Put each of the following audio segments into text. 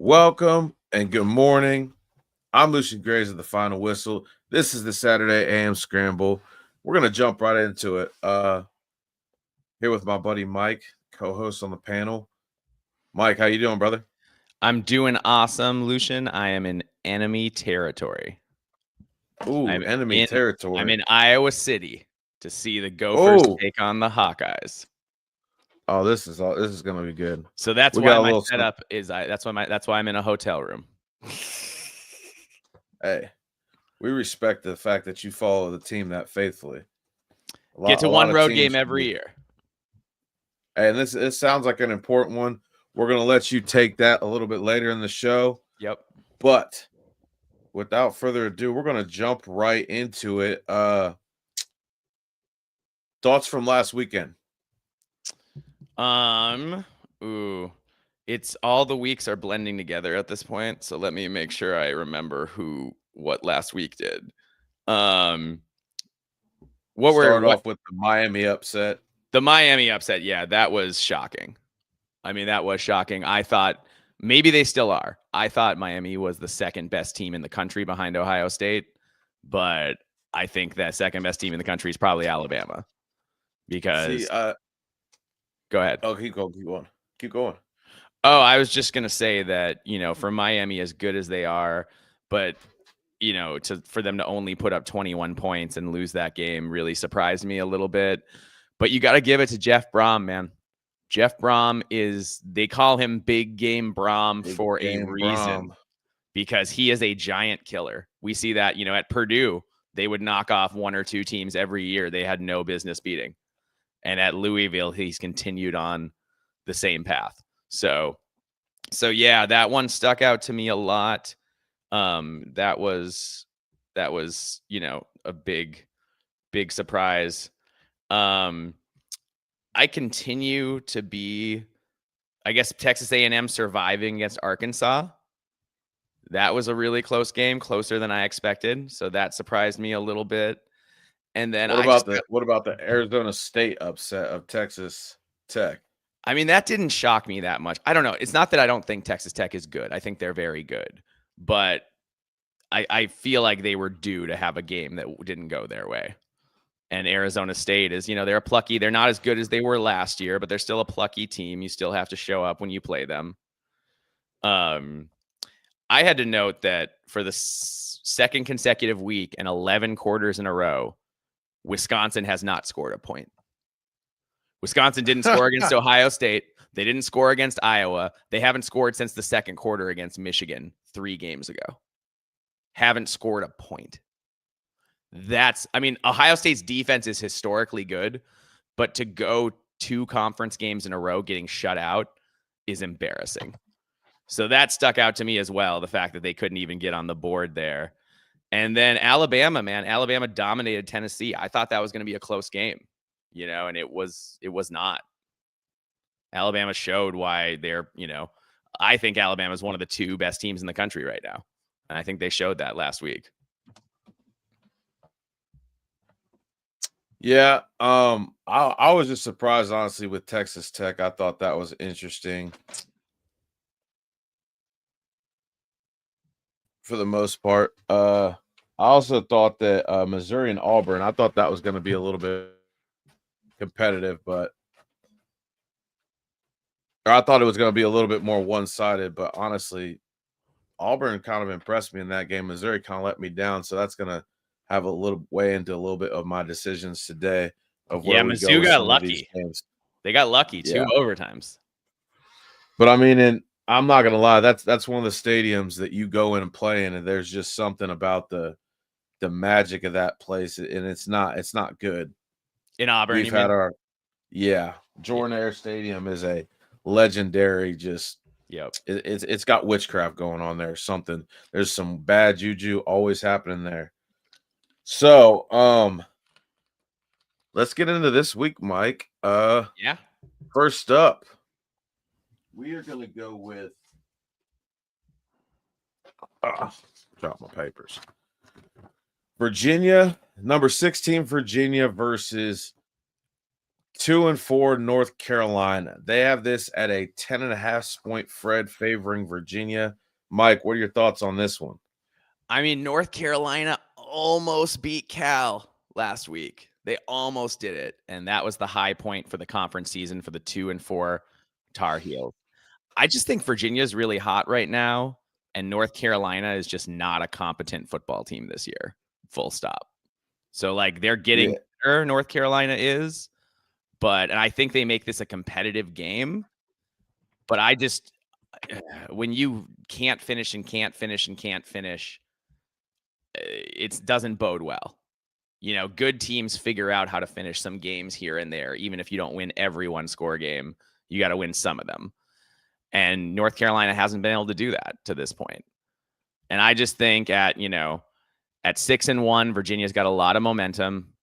Welcome and good morning. I'm Lucian Grays of the Final Whistle. This is the Saturday AM Scramble. We're gonna jump right into it. Here with my buddy Mike, co-host on the panel. Mike, how you doing, brother? I'm doing awesome, Lucian. I am in enemy territory. Ooh, enemy I'm territory. in Iowa City to see the Gophers Oh, take on the Hawkeyes. this is gonna be good. So that's We why got a my little setup is that's why I'm in a hotel room. Hey, we respect the fact that you follow the team that faithfully. Get to A one lot of road teams game every year. And this sounds like an important one. We're gonna let you take that a little bit later in the show. Yep. But without further ado, we're gonna jump right into it. Thoughts from last weekend? It's all the weeks are blending together at this point, so let me make sure I remember what last week did. Start off with the Miami upset. The Miami upset, yeah, that was shocking. I mean, that was shocking. I thought maybe they still are. I thought Miami was the second best team in the country behind Ohio State, but I think that second best team in the country is probably Alabama. Because go ahead. Oh, keep going. Oh, I was just gonna say that, for Miami, as good as they are, but for them to only put up 21 points and lose that game really surprised me a little bit. But you got to give it to Jeff Brom, man. Jeff Brom they call him Big Game Brom for a reason, because he is a giant killer. We see that, at Purdue, they would knock off one or two teams every year they had no business beating. And at Louisville, he's continued on the same path. So yeah, that one stuck out to me a lot. That was a big surprise. I continue to be, I guess, Texas A&M surviving against Arkansas. That was a really close game, closer than I expected. So that surprised me a little bit. And then what about the Arizona State upset of Texas Tech? I mean, that didn't shock me that much. I don't know. It's not that I don't think Texas Tech is good. I think they're very good. But I feel like they were due to have a game that didn't go their way. And Arizona State is, they're not as good as they were last year, but they're still a plucky team. You still have to show up when you play them. I had to note that for the second consecutive week and 11 quarters in a row, Wisconsin has not scored a point. Wisconsin didn't score against Ohio State. They didn't score against Iowa. They haven't scored since the second quarter against Michigan 3 games ago. Haven't scored a point. Ohio State's defense is historically good, but to go 2 conference games in a row getting shut out is embarrassing. So that stuck out to me as well, the fact that they couldn't even get on the board there. And then Alabama, man, Alabama dominated Tennessee. I thought that was going to be a close game, and it was not. Alabama showed why they're, I think Alabama is one of the 2 best teams in the country right now. And I think they showed that last week. Yeah, I was just surprised, honestly, with Texas Tech. I thought that was interesting. For the most part, I also thought that Missouri and Auburn, I thought that was going to be a little bit competitive, but I thought it was going to be a little bit more one-sided. But honestly, Auburn kind of impressed me in that game. Missouri kind of let me down, so that's going to have a little way into a little bit of my decisions today of where we Mizzou go got lucky. These games. They got lucky 2 overtimes. But I mean, and I'm not gonna lie, that's one of the stadiums that you go in and play in, and there's just something about the magic of that place, and it's not good. In Auburn, We've had our Jordan Air Stadium is a legendary. It's got witchcraft going on there. Something, there's some bad juju always happening there. So let's get into this week, Mike. First up, we are gonna go with drop my papers. Virginia, number 16 Virginia versus 2-4 North Carolina. They have this at a 10.5 point spread favoring Virginia. Mike, what are your thoughts on this one? I mean, North Carolina almost beat Cal last week. They almost did it. And that was the high point for the conference season for the 2-4 Tar Heels. I just think Virginia is really hot right now. And North Carolina is just not a competent football team this year. Full stop. So, like, they're getting better, North Carolina is. And I think they make this a competitive game. But I just, when you can't finish and can't finish and can't finish, it doesn't bode well. You know, good teams figure out how to finish some games here and there. Even if you don't win every one score game, you got to win some of them. And North Carolina hasn't been able to do that to this point. And I just think at 6-1, Virginia's got a lot of momentum.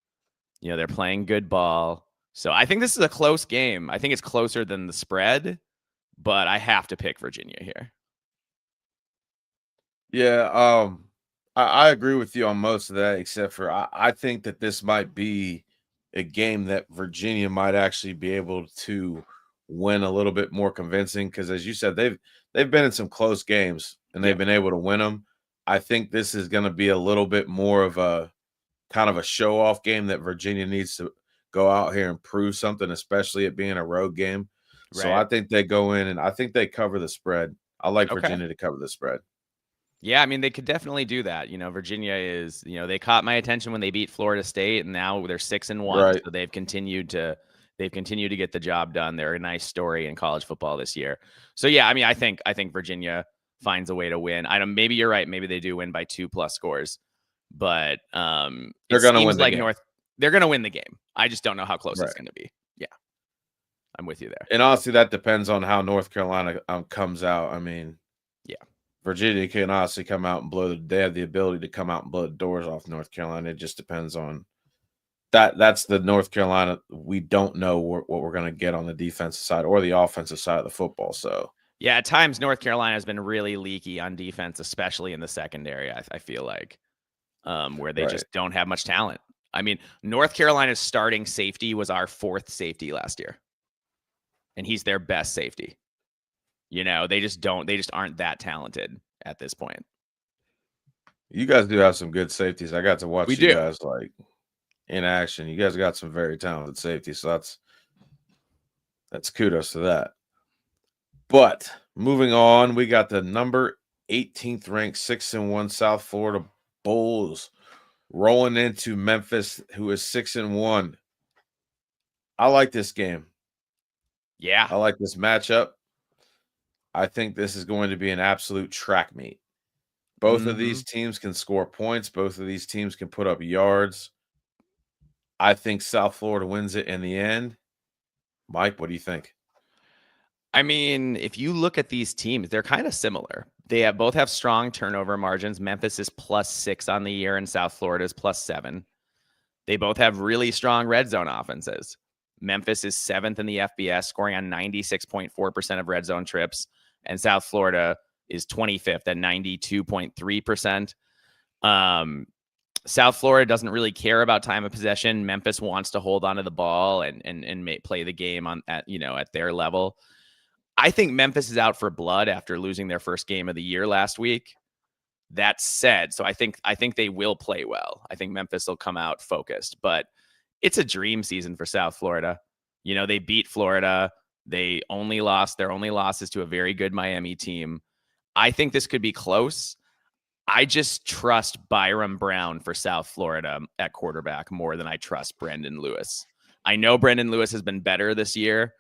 You know, they're playing good ball. So I think this is a close game. I think it's closer than the spread, but I have to pick Virginia here. Yeah, I agree with you on most of that, except for I think that this might be a game that Virginia might actually be able to win a little bit more convincing. Because as you said, they've been in some close games and they've been able to win them. I think this is going to be a little bit more of a kind of a show off game that Virginia needs to go out here and prove something, especially it being a road game. Right. So I think they go in and I think they cover the spread. I like Virginia to cover the spread. Yeah, I mean, they could definitely do that. You know, Virginia is, they caught my attention when they beat Florida State, and now they're 6-1. Right. So they've continued to get the job done. They're a nice story in college football this year. So yeah, I mean, I think Virginia finds a way to win. Maybe you're right. Maybe they do win by 2+ scores, but they're going to win the game. They're going to win the game. I just don't know how close it's going to be. Yeah, I'm with you there. And honestly, that depends on how North Carolina comes out. I mean, yeah. Virginia can honestly come out and they have the ability to come out and blow the doors off North Carolina. It just depends on that. That's the North Carolina. We don't know what we're going to get on the defensive side or the offensive side of the football. So yeah, at times North Carolina has been really leaky on defense, especially in the secondary. I feel like where they just don't have much talent. I mean, North Carolina's starting safety was our 4th safety last year, and he's their best safety. You know, they just aren't that talented at this point. You guys do have some good safeties. I got to watch you guys like in action. You guys got some very talented safeties. So that's kudos to that. But moving on, we got the number 18th ranked 6-1 South Florida Bulls rolling into Memphis, who is 6-1. I like this game. Yeah. I like this matchup. I think this is going to be an absolute track meet. Both of these teams can score points. Both of these teams can put up yards. I think South Florida wins it in the end. Mike, what do you think? I mean, if you look at these teams, they're kind of similar. They both have strong turnover margins. Memphis is +6 on the year, and South Florida is +7. They both have really strong red zone offenses. Memphis is 7th in the FBS, scoring on 96.4% of red zone trips, and South Florida is 25th at 92.3%. South Florida doesn't really care about time of possession. Memphis wants to hold onto the ball and play the game at their level. I think Memphis is out for blood after losing their first game of the year last week. That said, so I think they will play well. I think Memphis will come out focused, but it's a dream season for South Florida. You know, they beat Florida. Their only loss is to a very good Miami team. I think this could be close. I just trust Byram Brown for South Florida at quarterback more than I trust Brendan Lewis. I know Brendan Lewis has been better this year,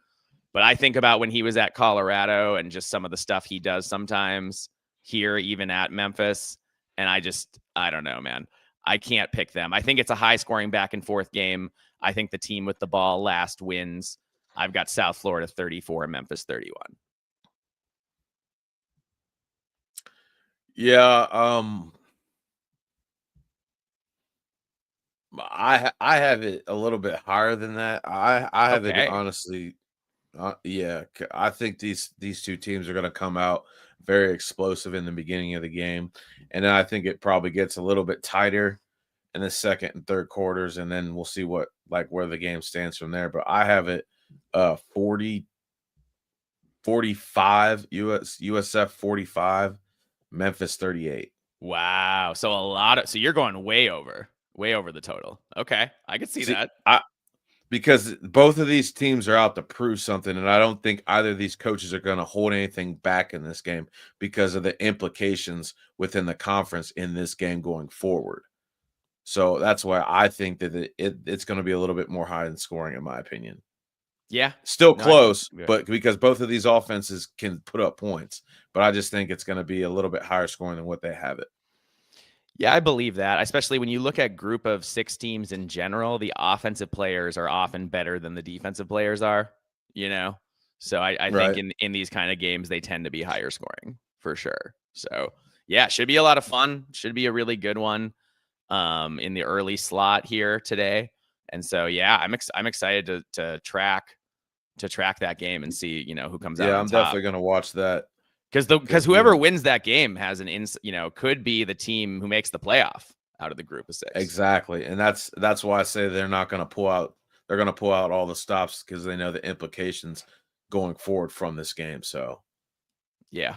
but I think about when he was at Colorado and just some of the stuff he does sometimes here, even at Memphis. And I don't know, man. I can't pick them. I think it's a high-scoring back-and-forth game. I think the team with the ball last wins. I've got South Florida 34, Memphis 31. Yeah, I have it a little bit higher than that. I have it honestly. Yeah, I think these two teams are going to come out very explosive in the beginning of the game, and then I think it probably gets a little bit tighter. in the second and third quarters, and then we'll see where the game stands from there. But I have it 40-45 USF 45, Memphis 38. Wow. So so you're going way over the total. Okay. I could see that. Because both of these teams are out to prove something, and I don't think either of these coaches are going to hold anything back in this game because of the implications within the conference in this game going forward. So that's why I think that it's going to be a little bit more high in scoring, in my opinion. Yeah. Still close, but because both of these offenses can put up points, but I just think it's going to be a little bit higher scoring than what they have it. Yeah, I believe that, especially when you look at group of 6 teams in general, the offensive players are often better than the defensive players are, So I think in these kind of games, they tend to be higher scoring for sure. So yeah, should be a lot of fun. Should be a really good one in the early slot here today. And so, yeah, I'm excited to track that game and see, who comes out on top. Yeah, I'm definitely going to watch that. Because whoever wins that game has could be the team who makes the playoff out of the group of 6. Exactly. And that's why I say they're not going to pull out. They're going to pull out all the stops because they know the implications going forward from this game. So, yeah,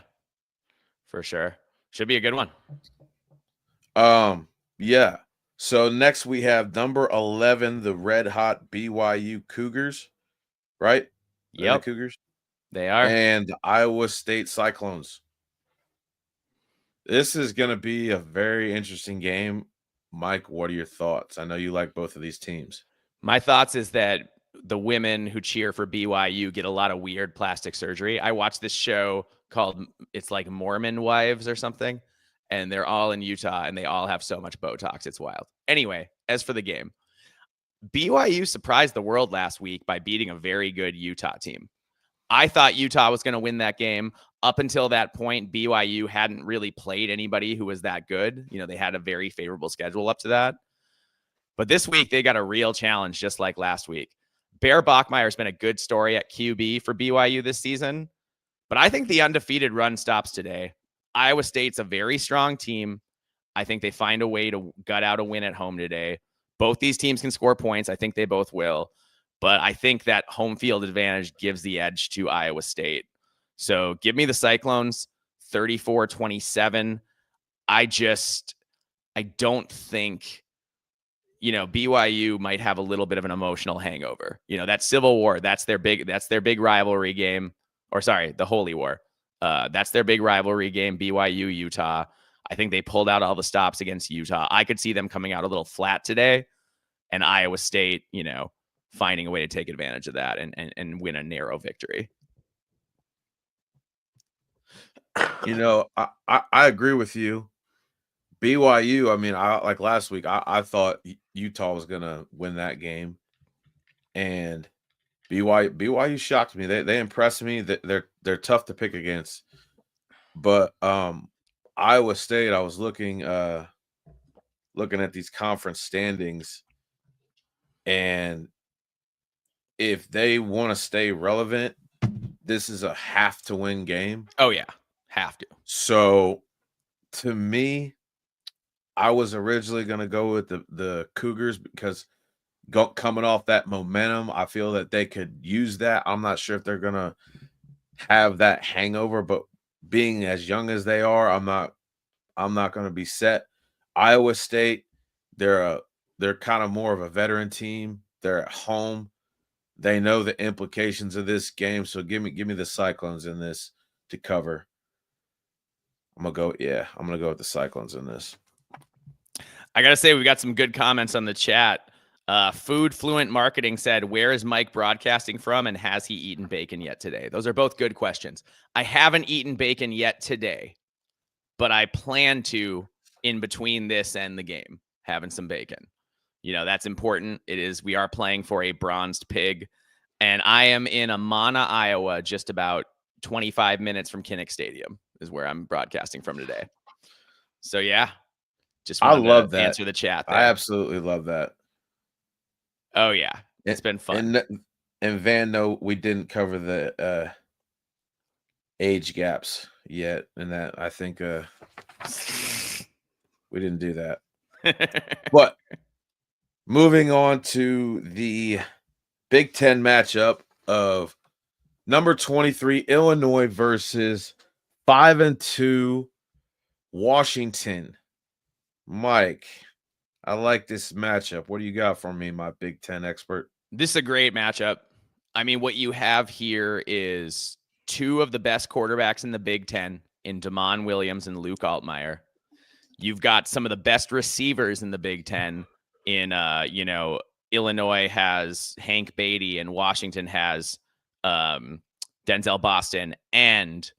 for sure. Should be a good one. Yeah. So next we have number 11, the red hot BYU Cougars, right? Yeah, the Cougars. They are. And the Iowa State Cyclones. This is going to be a very interesting game. Mike, what are your thoughts? I know you like both of these teams. My thoughts is that the women who cheer for BYU get a lot of weird plastic surgery. I watched this show called, it's like Mormon Wives or something, and they're all in Utah, and they all have so much Botox. It's wild. Anyway, as for the game, BYU surprised the world last week by beating a very good Utah team. I thought Utah was going to win that game. Up until that point, BYU hadn't really played anybody who was that good. They had a very favorable schedule up to that. But this week, they got a real challenge, just like last week. Bear Bachmeier has been a good story at QB for BYU this season. But I think the undefeated run stops today. Iowa State's a very strong team. I think they find a way to gut out a win at home today. Both these teams can score points. I think they both will. But I think that home field advantage gives the edge to Iowa State. So give me the Cyclones 34-27. I don't think, BYU might have a little bit of an emotional hangover. That Civil War, that's their big rivalry game. Or sorry, the Holy War. That's their big rivalry game, BYU, Utah. I think they pulled out all the stops against Utah. I could see them coming out a little flat today, and Iowa State, finding a way to take advantage of that and win a narrow victory. I agree with you. BYU, I mean, like last week, I thought Utah was going to win that game. And BYU shocked me. They impressed me. They're tough to pick against. But Iowa State, I was looking at these conference standings, and if they want to stay relevant, this is a have to win game. Oh yeah, have to. So to me, I was originally going to go with the Cougars because coming off that momentum, I feel that they could use that. I'm not sure if they're going to have that hangover, but being as young as they are, I'm not going to be set. Iowa State, they're kind of more of a veteran team. They're at home. They know the implications of this game, so give me the Cyclones in this to cover. I'm gonna go with the Cyclones in this. I gotta say, we got some good comments on the chat. Food Fluent Marketing said, "Where is Mike broadcasting from, and has he eaten bacon yet today?" Those are both good questions. I haven't eaten bacon yet today, but I plan to in between this and the game, having some bacon. That's important. We are playing for a bronzed pig, and I am in Amana, Iowa, just about 25 minutes from Kinnick Stadium is where I'm broadcasting from today. So yeah, just wanted to answer the chat there. I absolutely love that. Oh yeah, it's been fun. And Van, no, we didn't cover the age gaps yet, and that I think we didn't do that. But moving on to the Big Ten matchup of number 23 Illinois versus 5-2 Washington. Mike, I like this matchup. What do you got for me, my Big Ten expert? This is a great matchup. I mean, what you have here is two of the best quarterbacks in the Big Ten in Damon Williams and Luke Altmaier. You've got some of the best receivers in the Big Ten in, Illinois has Hank Beatty and Washington has Denzel Boston and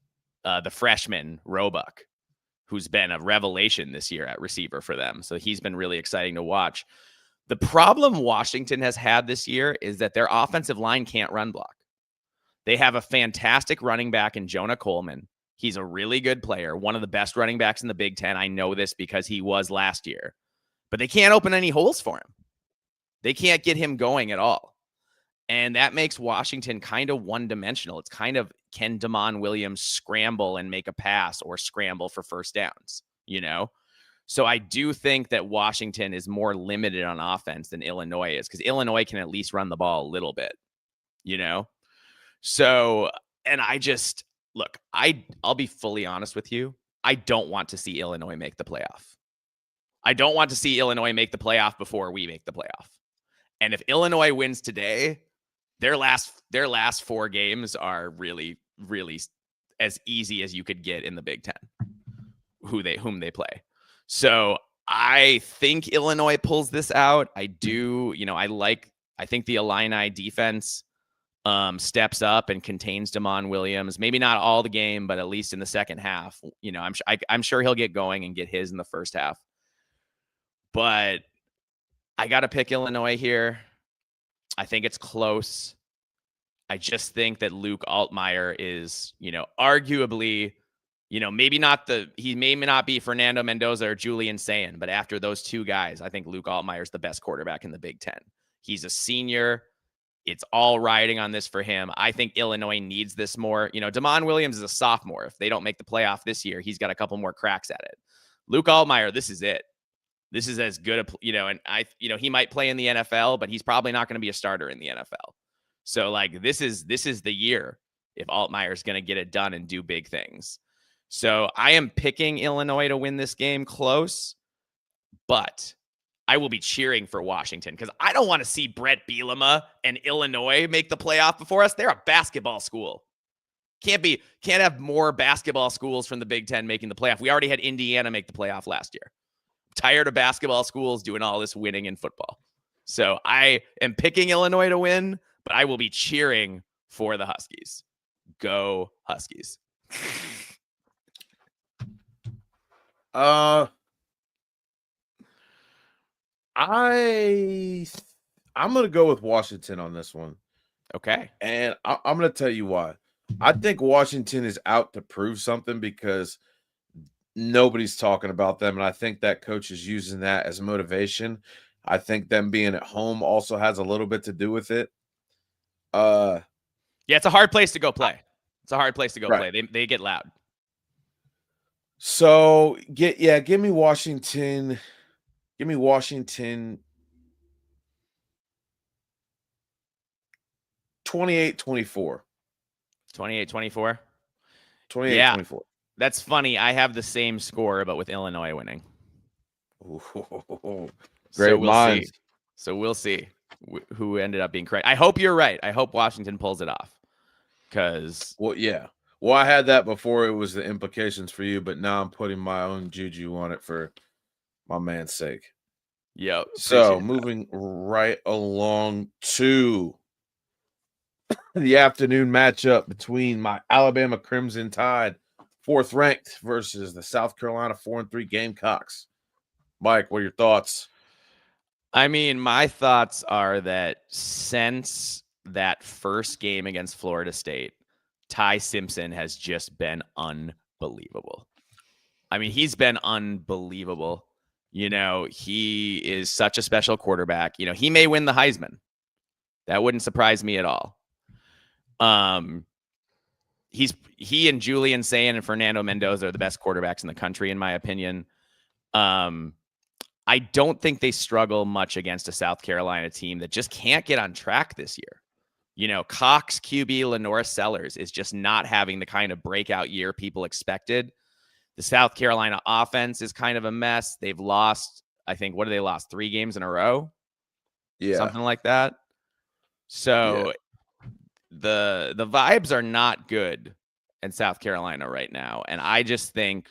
the freshman Roebuck, who's been a revelation this year at receiver for them. So he's been really exciting to watch. The problem Washington has had this year is that their offensive line can't run block. They have a fantastic running back in Jonah Coleman. He's a really good player, one of the best running backs in the Big Ten. I know this because he was last year. But they can't open any holes for him. They can't get him going at all. And that makes Washington kind of one-dimensional. It's kind of, can Damon Williams scramble and make a pass or scramble for first downs, So I do think that Washington is more limited on offense than Illinois is, because Illinois can at least run the ball a little bit, So, and look, I'll be fully honest with you. I don't want to see Illinois make the playoff. I don't want to see Illinois make the playoff before we make the playoff. And if Illinois wins today, their last 4 games are really, really as easy as you could get in the Big Ten, whom they play. So I think Illinois pulls this out. I do, I think the Illini defense steps up and contains Damon Williams. Maybe not all the game, but at least in the second half. I'm sure he'll get going and get his in the first half. But I got to pick Illinois here. I think it's close. I just think that Luke Altmaier is, arguably, he may not be Fernando Mendoza or Julian Sayin, but after those two guys, I think Luke Altmaier is the best quarterback in the Big Ten. He's a senior. It's all riding on this for him. I think Illinois needs this more. Damon Williams is a sophomore. If they don't make the playoff this year, he's got a couple more cracks at it. Luke Altmaier, this is it. This is as good and he might play in the NFL, but he's probably not going to be a starter in the NFL. So this is the year if Altmaier is going to get it done and do big things. So I am picking Illinois to win this game close, but I will be cheering for Washington because I don't want to see Brett Bielema and Illinois make the playoff before us. They're a basketball school. Can't have more basketball schools from the Big Ten making the playoff. We already had Indiana make the playoff last year. Tired of basketball schools doing all this winning in football. So I am picking Illinois to win, but I will be cheering for the Huskies. Go Huskies. I'm going to go with Washington on this one. Okay. And I'm going to tell you why. I think Washington is out to prove something because nobody's talking about them. And I think that coach is using that as motivation. I think them being at home also has a little bit to do with it. Yeah, it's a hard place to go play. It's a hard place to go right. play. They get loud. So, give me Washington. Give me Washington 28-24. 28-24? 28-24. That's funny. I have the same score, but with Illinois winning. Ooh, great minds. So we'll see who ended up being correct. I hope you're right. I hope Washington pulls it off. Well, yeah. Well, I had that before it was the implications for you, but now I'm putting my own juju on it for my man's sake. Yep. So moving right along to the afternoon matchup between my Alabama Crimson Tide, 4th ranked, versus the South Carolina 4-3 Gamecocks. Mike, what are your thoughts? I mean, my thoughts are that since that first game against Florida State, Ty Simpson has just been unbelievable. I mean, he's been unbelievable. He is such a special quarterback. He may win the Heisman. That wouldn't surprise me at all. He and Julian Sayin and Fernando Mendoza are the best quarterbacks in the country, in my opinion. I don't think they struggle much against a South Carolina team that just can't get on track this year. You know, Cox, QB, Lenore Sellers is just not having the kind of breakout year people expected. The South Carolina offense is kind of a mess. They've lost, I think, what have they lost? 3 games in a row? Yeah. Something like that. So the vibes are not good in South Carolina right now. And I just think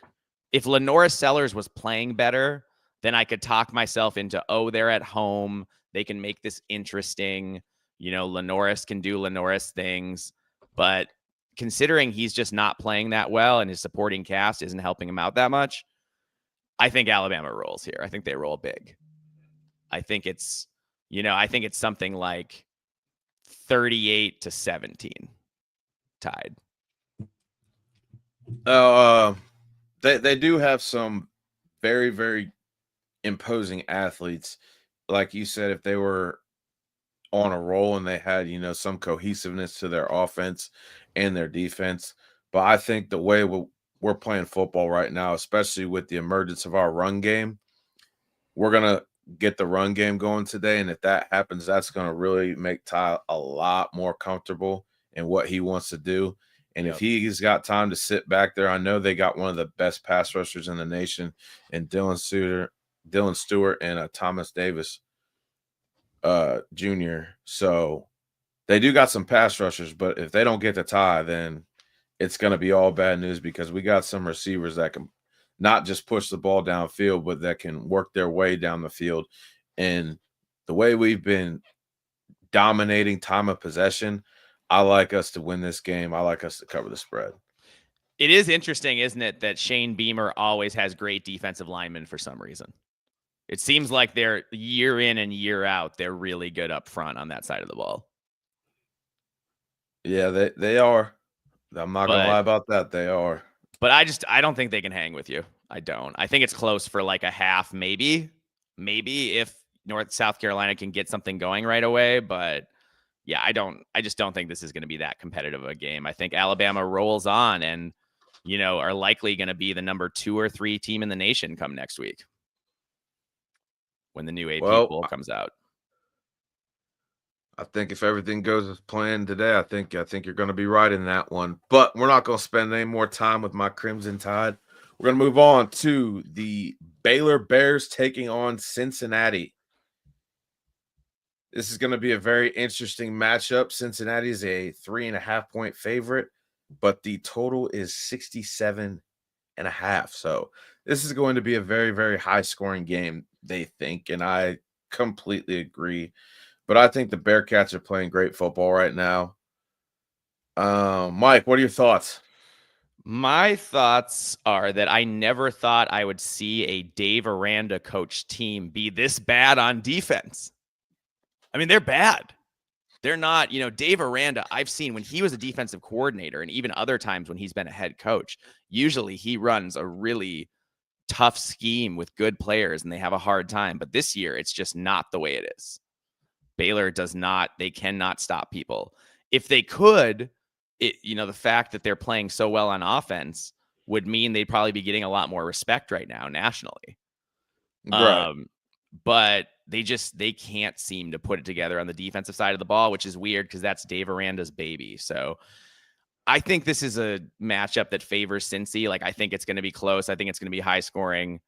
if Lenora Sellers was playing better, then I could talk myself into, oh, they're at home. They can make this interesting. You know, Lenoris can do Lenoris things. But considering he's just not playing that well and his supporting cast isn't helping him out that much, I think Alabama rolls here. I think they roll big. I think it's something like 38-17 tied. They do have some very, very imposing athletes. Like you said, if they were on a roll and they had, some cohesiveness to their offense and their defense. But I think the way we're playing football right now, especially with the emergence of our run game, we're going to get the run game going today. And if that happens, that's going to really make Ty a lot more comfortable in what he wants to do. And if he's got time to sit back there, I know they got one of the best pass rushers in the nation, and Dylan Stewart and Thomas Davis Jr. So they do got some pass rushers, but if they don't get the tie, then it's going to be all bad news, because we got some receivers that can not just push the ball downfield, but that can work their way down the field. And the way we've been dominating time of possession, I like us to win this game. I like us to cover the spread. It is interesting, isn't it, that Shane Beamer always has great defensive linemen for some reason. It seems like they're year in and year out, they're really good up front on that side of the ball. Yeah, they are. I'm not going to lie about that. They are. But I don't think they can hang with you. I don't. I think it's close for like a half, maybe if South Carolina can get something going right away. But yeah, I just don't think this is going to be that competitive a game. I think Alabama rolls on and, are likely going to be the number 2 or 3 team in the nation come next week when the new AP poll comes out. I think if everything goes as planned today, I think you're going to be right in that one. But we're not going to spend any more time with my Crimson Tide. We're going to move on to the Baylor Bears taking on Cincinnati. This is going to be a very interesting matchup. Cincinnati is a 3.5-point favorite, but the total is 67.5. So this is going to be a very, very high-scoring game, they think, and I completely agree. But I think the Bearcats are playing great football right now. Mike, what are your thoughts? My thoughts are that I never thought I would see a Dave Aranda coach team be this bad on defense. I mean, they're bad. They're not, Dave Aranda, I've seen when he was a defensive coordinator and even other times when he's been a head coach, usually he runs a really tough scheme with good players and they have a hard time. But this year, it's just not the way it is. Baylor they cannot stop people. If they could, the fact that they're playing so well on offense would mean they'd probably be getting a lot more respect right now nationally. Right. But they can't seem to put it together on the defensive side of the ball, which is weird because that's Dave Aranda's baby. So I think this is a matchup that favors Cincy. Like, I think it's going to be close. I think it's going to be high scoring.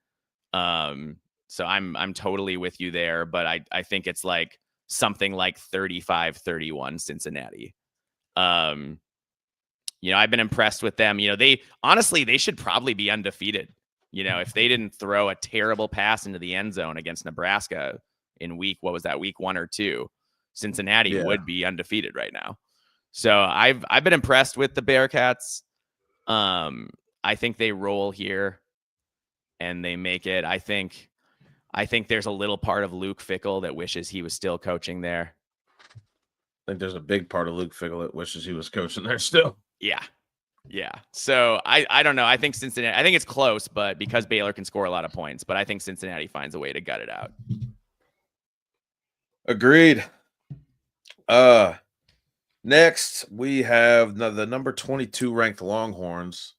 So I'm totally with you there, but I think it's like something like 35-31 Cincinnati. I've been impressed with them. They should probably be undefeated. If they didn't throw a terrible pass into the end zone against Nebraska in week 1 or 2, Cincinnati would be undefeated right now. So I've been impressed with the Bearcats. I think they roll here and they make it. I think there's a little part of Luke Fickell that wishes he was still coaching there. I think there's a big part of Luke Fickell that wishes he was coaching there still. Yeah. So I don't know. I think Cincinnati, I think it's close, but because Baylor can score a lot of points, but I think Cincinnati finds a way to gut it out. Agreed. Next we have the number 22 ranked Longhorns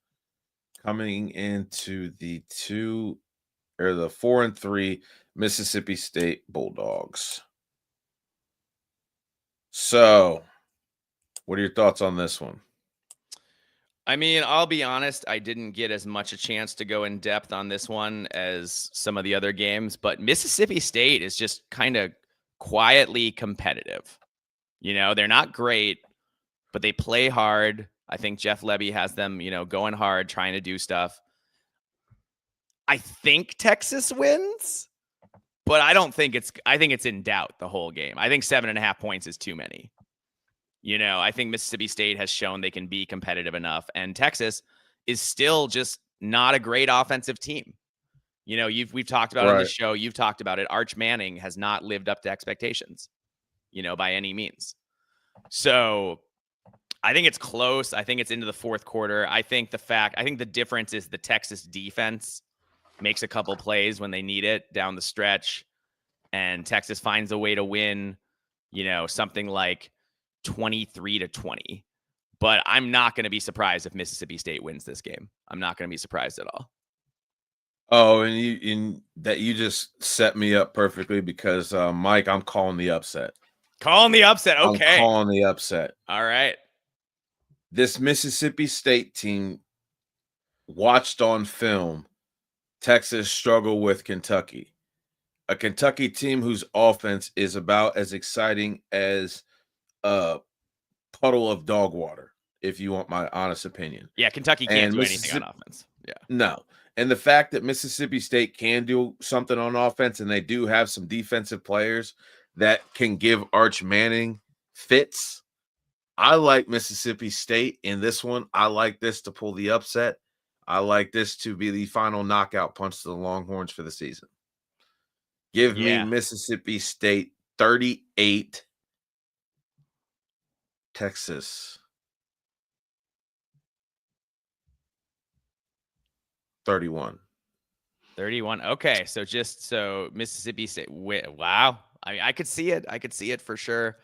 coming into the 2 or the 4-3 Mississippi State Bulldogs. So, what are your thoughts on this one? I mean, I'll be honest, I didn't get as much a chance to go in depth on this one as some of the other games, but Mississippi State is just kind of quietly competitive. You know, they're not great, but they play hard. I think Jeff Lebby has them, you know, going hard, trying to do stuff. I think Texas wins, but I think it's in doubt the whole game. I think 7.5 points is too many. You know, I think Mississippi State has shown they can be competitive enough, and Texas is still just not a great offensive team. You know, we've talked about it on the show. You've talked about it. Arch Manning has not lived up to expectations, you know, by any means. So I think it's close. I think it's into the fourth quarter. I think the difference is the Texas defense makes a couple plays when they need it down the stretch, and Texas finds a way to win, you know, something like 23-20. But I'm not going to be surprised if Mississippi State wins this game. I'm not going to be surprised at all. Oh, and you just set me up perfectly because Mike, I'm calling the upset. Calling the upset. Okay. I'm calling the upset. All right. This Mississippi State team watched on film Texas struggle with Kentucky. A Kentucky team whose offense is about as exciting as a puddle of dog water, if you want my honest opinion. Yeah, Kentucky can't do anything on offense. Yeah. No. And the fact that Mississippi State can do something on offense, and they do have some defensive players that can give Arch Manning fits. I like Mississippi State in this one. I like this to pull the upset. I like this to be the final knockout punch to the Longhorns for the season. Give me Mississippi State 38, Texas 31. 31. Okay, so Mississippi State. Wow. I could see it. I could see it for sure.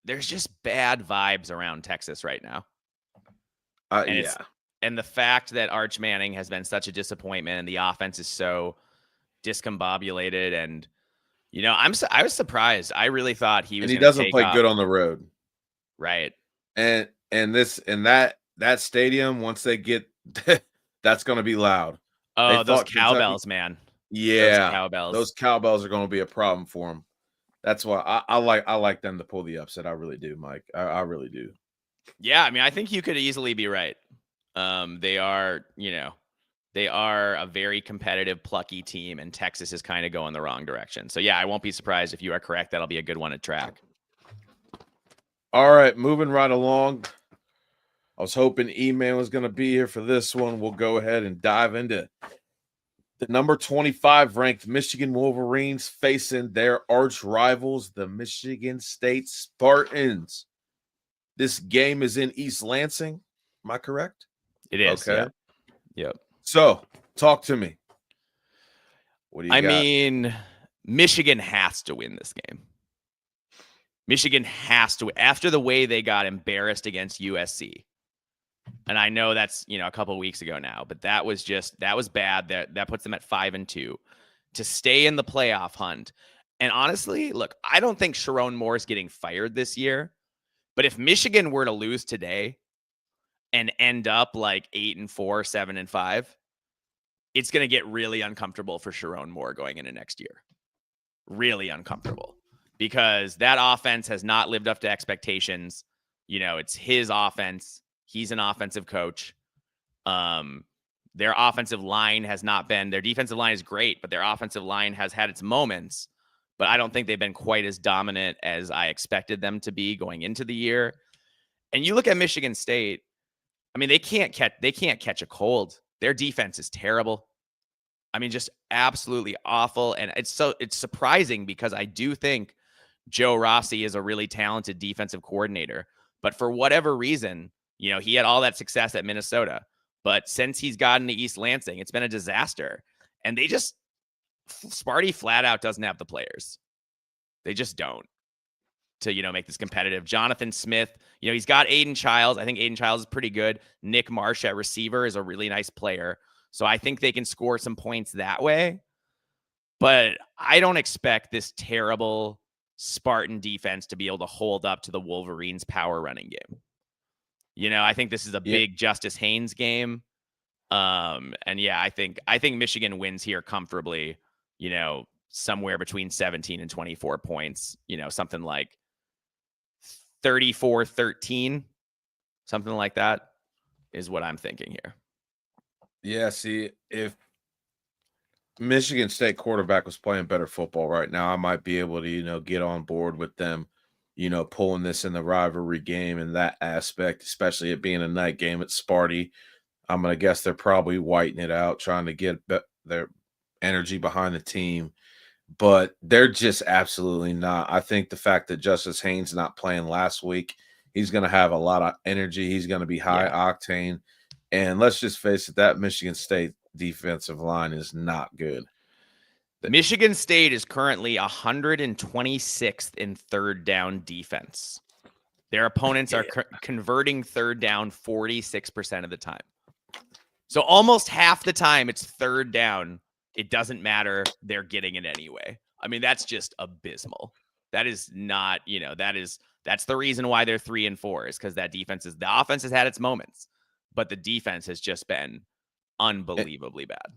There's just bad vibes around Texas right now. And the fact that Arch Manning has been such a disappointment and the offense is so discombobulated, and you know, I was surprised. I really thought he was. And he doesn't play good on the road, right? And that stadium, once they get, that's going to be loud. Oh, those cowbells, man! Yeah, those cowbells are going to be a problem for them. That's why I like them to pull the upset. I really do, Mike. I really do. Yeah, I mean, I think you could easily be right. They are a very competitive, plucky team, and Texas is kind of going the wrong direction. So yeah, I won't be surprised if you are correct. That'll be a good one to track. All right, moving right along. I was hoping E-Man was going to be here for this one. We'll go ahead and dive into the number 25 ranked Michigan Wolverines facing their arch rivals, the Michigan State Spartans. This game is in East Lansing. Am I correct? It is. Okay. Yep. So, talk to me. What do you got? Mean, Michigan has to win this game. Michigan has to, after the way they got embarrassed against USC. And I know that's, a couple of weeks ago now, but that was bad. That puts them at 5-2 to stay in the playoff hunt. And honestly, look, I don't think Sharon Moore is getting fired this year, but if Michigan were to lose today and end up like 8-4, 7-5, it's going to get really uncomfortable for Sharon Moore going into next year. Really uncomfortable, because that offense has not lived up to expectations. It's his offense. He's an offensive coach. Their offensive line has not been, their defensive line is great, but their offensive line has had its moments, but I don't think they've been quite as dominant as I expected them to be going into the year. And you look at Michigan State, I mean, they can't catch a cold. Their defense is terrible. I mean, just absolutely awful. And it's surprising, because I do think Joe Rossi is a really talented defensive coordinator, but for whatever reason, he had all that success at Minnesota, but since he's gotten to East Lansing, it's been a disaster. And Sparty flat out doesn't have the players. They just don't to, make this competitive. Jonathan Smith, he's got Aiden Childs. I think Aiden Childs is pretty good. Nick Marsh at receiver is a really nice player. So I think they can score some points that way. But I don't expect this terrible Spartan defense to be able to hold up to the Wolverines' power running game. I think this is a big Justice Haynes game. And yeah, I think Michigan wins here comfortably, somewhere between 17 and 24 points, something like 34-13, something like that is what I'm thinking here. Yeah, see, if Michigan State quarterback was playing better football right now, I might be able to, get on board with them, pulling this in the rivalry game in that aspect, especially it being a night game at Sparty. I'm going to guess they're probably whiting it out, trying to get their energy behind the team. But they're just absolutely not. I think the fact that Justice Haynes not playing last week, he's going to have a lot of energy. He's going to be high octane. And let's just face it, that Michigan State defensive line is not good. Michigan State is currently 126th in third down defense. Their opponents are converting third down 46% of the time. So almost half the time it's third down. It doesn't matter. They're getting it anyway. I mean, that's just abysmal. That is not, that's the reason why they're 3-4 is because the offense has had its moments, but the defense has just been unbelievably bad.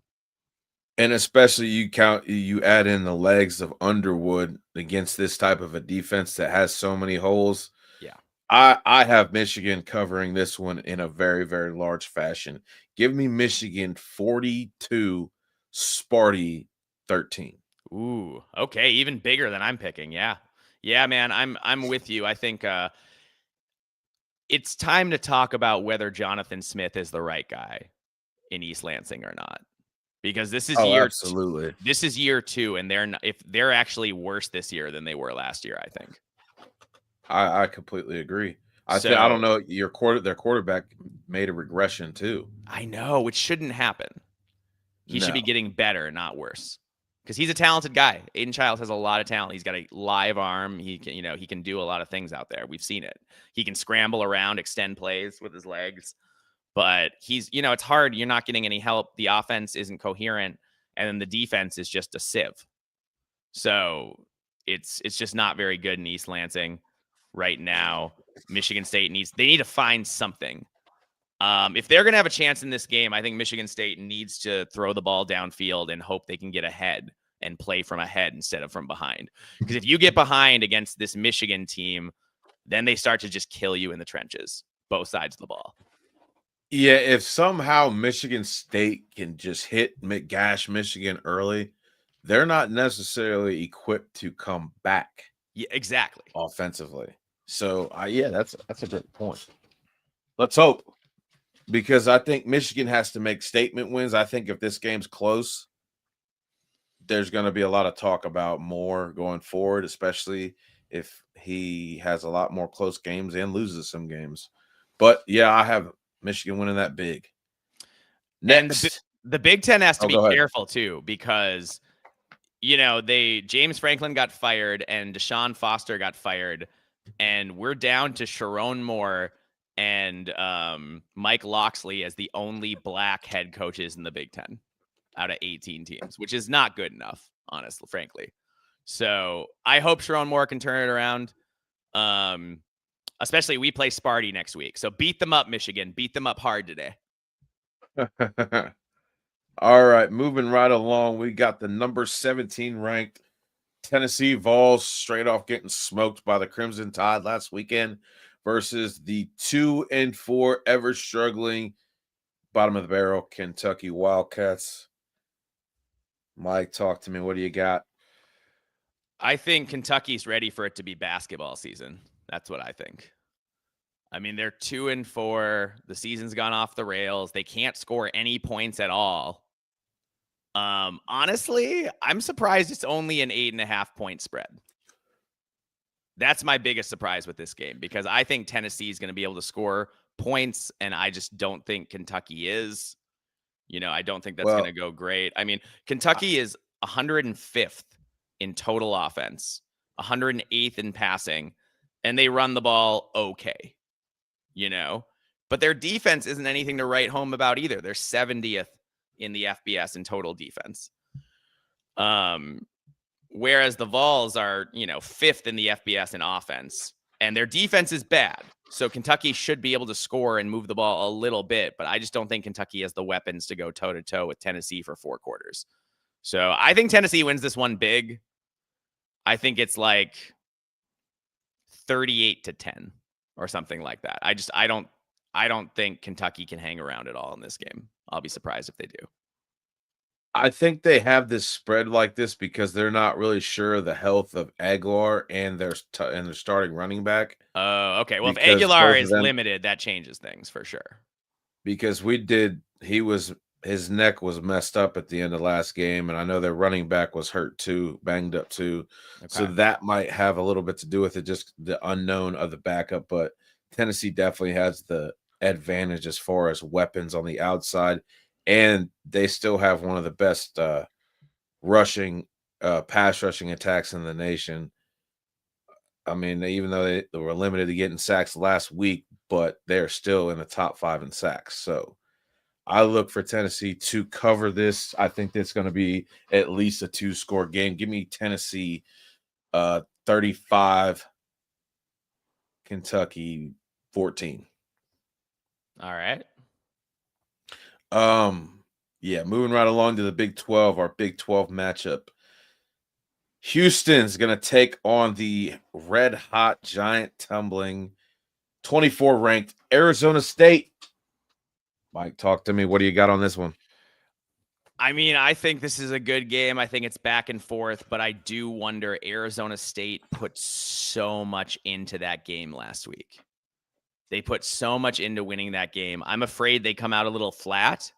And especially you add in the legs of Underwood against this type of a defense that has so many holes. Yeah. I have Michigan covering this one in a very, very large fashion. Give me Michigan 42, Sparty 13. Ooh, okay, even bigger than I'm picking. Yeah. Yeah, man, I'm with you. I think it's time to talk about whether Jonathan Smith is the right guy in East Lansing or not. Because this is absolutely. This is year 2, and they're actually worse this year than they were last year, I think. I completely agree. I don't know, their quarterback made a regression too. I know, which shouldn't happen. He should be getting better, not worse. Because he's a talented guy. Aiden Childs has a lot of talent. He's got a live arm. He can, he can do a lot of things out there. We've seen it. He can scramble around, extend plays with his legs. But he's, it's hard. You're not getting any help. The offense isn't coherent, and then the defense is just a sieve. So it's just not very good in East Lansing right now. Michigan State need to find something. If they're going to have a chance in this game, I think Michigan State needs to throw the ball downfield and hope they can get ahead and play from ahead instead of from behind. Because if you get behind against this Michigan team, then they start to just kill you in the trenches, both sides of the ball. Yeah, if somehow Michigan State can just gash Michigan early, they're not necessarily equipped to come back. Yeah, exactly. Offensively. So, that's a great point. Let's hope. Because I think Michigan has to make statement wins. I think if this game's close, there's going to be a lot of talk about more going forward, especially if he has a lot more close games and loses some games. But, yeah, I have Michigan winning that big. Next. And the Big Ten has to be careful, too, because, James Franklin got fired and Deshaun Foster got fired, and we're down to Sharon Moore and Mike Loxley as the only black head coaches in the Big Ten out of 18 teams, which is not good enough, honestly, frankly. So I hope Sharon Moore can turn it around. Especially we play Sparty next week. So beat them up, Michigan. Beat them up hard today. All right, moving right along. We got the number 17 ranked Tennessee Vols straight off getting smoked by the Crimson Tide last weekend versus the 2-4 ever struggling bottom of the barrel Kentucky Wildcats. Mike, talk to me. What do you got? I think Kentucky's ready for it to be basketball season. That's what I think. I mean, they're 2-4. The season's gone off the rails. They can't score any points at all. Honestly, I'm surprised it's only an 8.5 point spread. That's my biggest surprise with this game because I think Tennessee is going to be able to score points, and I just don't think Kentucky is. I don't think that's going to go great. I mean, Kentucky is 105th in total offense, 108th in passing, and they run the ball okay, but their defense isn't anything to write home about either. They're 70th in the FBS in total defense. Whereas the Vols are, 5th in the FBS in offense, and their defense is bad. So Kentucky should be able to score and move the ball a little bit, but I just don't think Kentucky has the weapons to go toe-to-toe with Tennessee for 4 quarters. So I think Tennessee wins this one big. I think it's like 38-10 or something like that. I don't think Kentucky can hang around at all in this game. I'll be surprised if they do. I think they have this spread like this because they're not really sure of the health of Aguilar and their starting running back. Oh, okay. Well, if Because Aguilar both of is them- limited, that changes things for sure. Because his neck was messed up at the end of last game, and I know their running back was hurt too, banged up too. Okay. So that might have a little bit to do with it, just the unknown of the backup. But Tennessee definitely has the advantage as far as weapons on the outside, and they still have one of the best pass rushing attacks in the nation. I mean, even though they were limited to getting sacks last week, but they're still in the top 5 in sacks. So I look for Tennessee to cover this. I think it's going to be at least a 2-score game. Give me Tennessee 35, Kentucky 14. All right. Yeah, moving right along to the Big 12, our Big 12 matchup. Houston's going to take on the red hot giant tumbling 24 ranked Arizona State. Mike, talk to me. What do you got on this one? I mean, I think this is a good game. I think it's back and forth, but I do wonder Arizona State put so much into that game last week. They put so much into winning that game. I'm afraid they come out a little flat.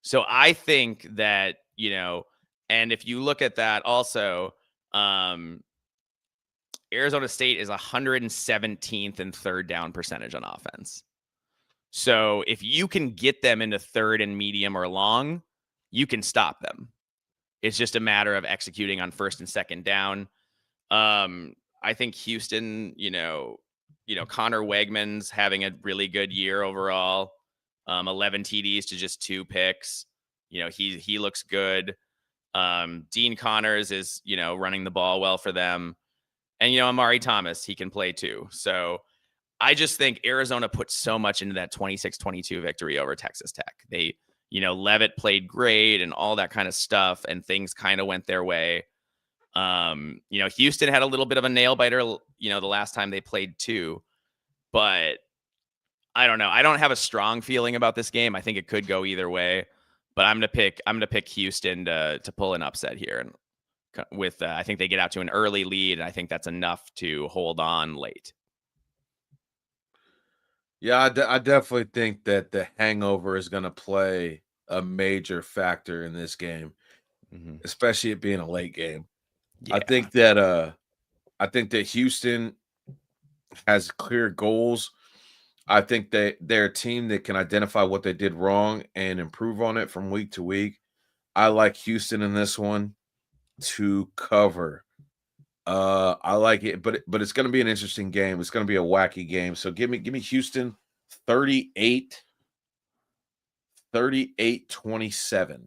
So I think that, and if you look at that also, Arizona State is 117th in third down percentage on offense. So if you can get them into third and medium or long, you can stop them. It's just a matter of executing on first and second down. I think Houston, Connor Wegman's having a really good year overall. 11 TDs to just 2 picks. He looks good. Dean Connors is, running the ball well for them. And, Amari Thomas, he can play too. So I just think Arizona put so much into that 26-22 victory over Texas Tech. They, Leavitt played great and all that kind of stuff, and things kind of went their way. Houston had a little bit of a nail biter, the last time they played too, but I don't know. I don't have a strong feeling about this game. I think it could go either way, but I'm gonna pick Houston to pull an upset here, and with I think they get out to an early lead, and I think that's enough to hold on late. Yeah, I definitely think that the hangover is going to play a major factor in this game, especially it being a late game. Yeah. I think that Houston has clear goals. I think that they're a team that can identify what they did wrong and improve on it from week to week. I like Houston in this one to cover. I like it, but it's going to be an interesting game. It's going to be a wacky game. So give me Houston 38-27.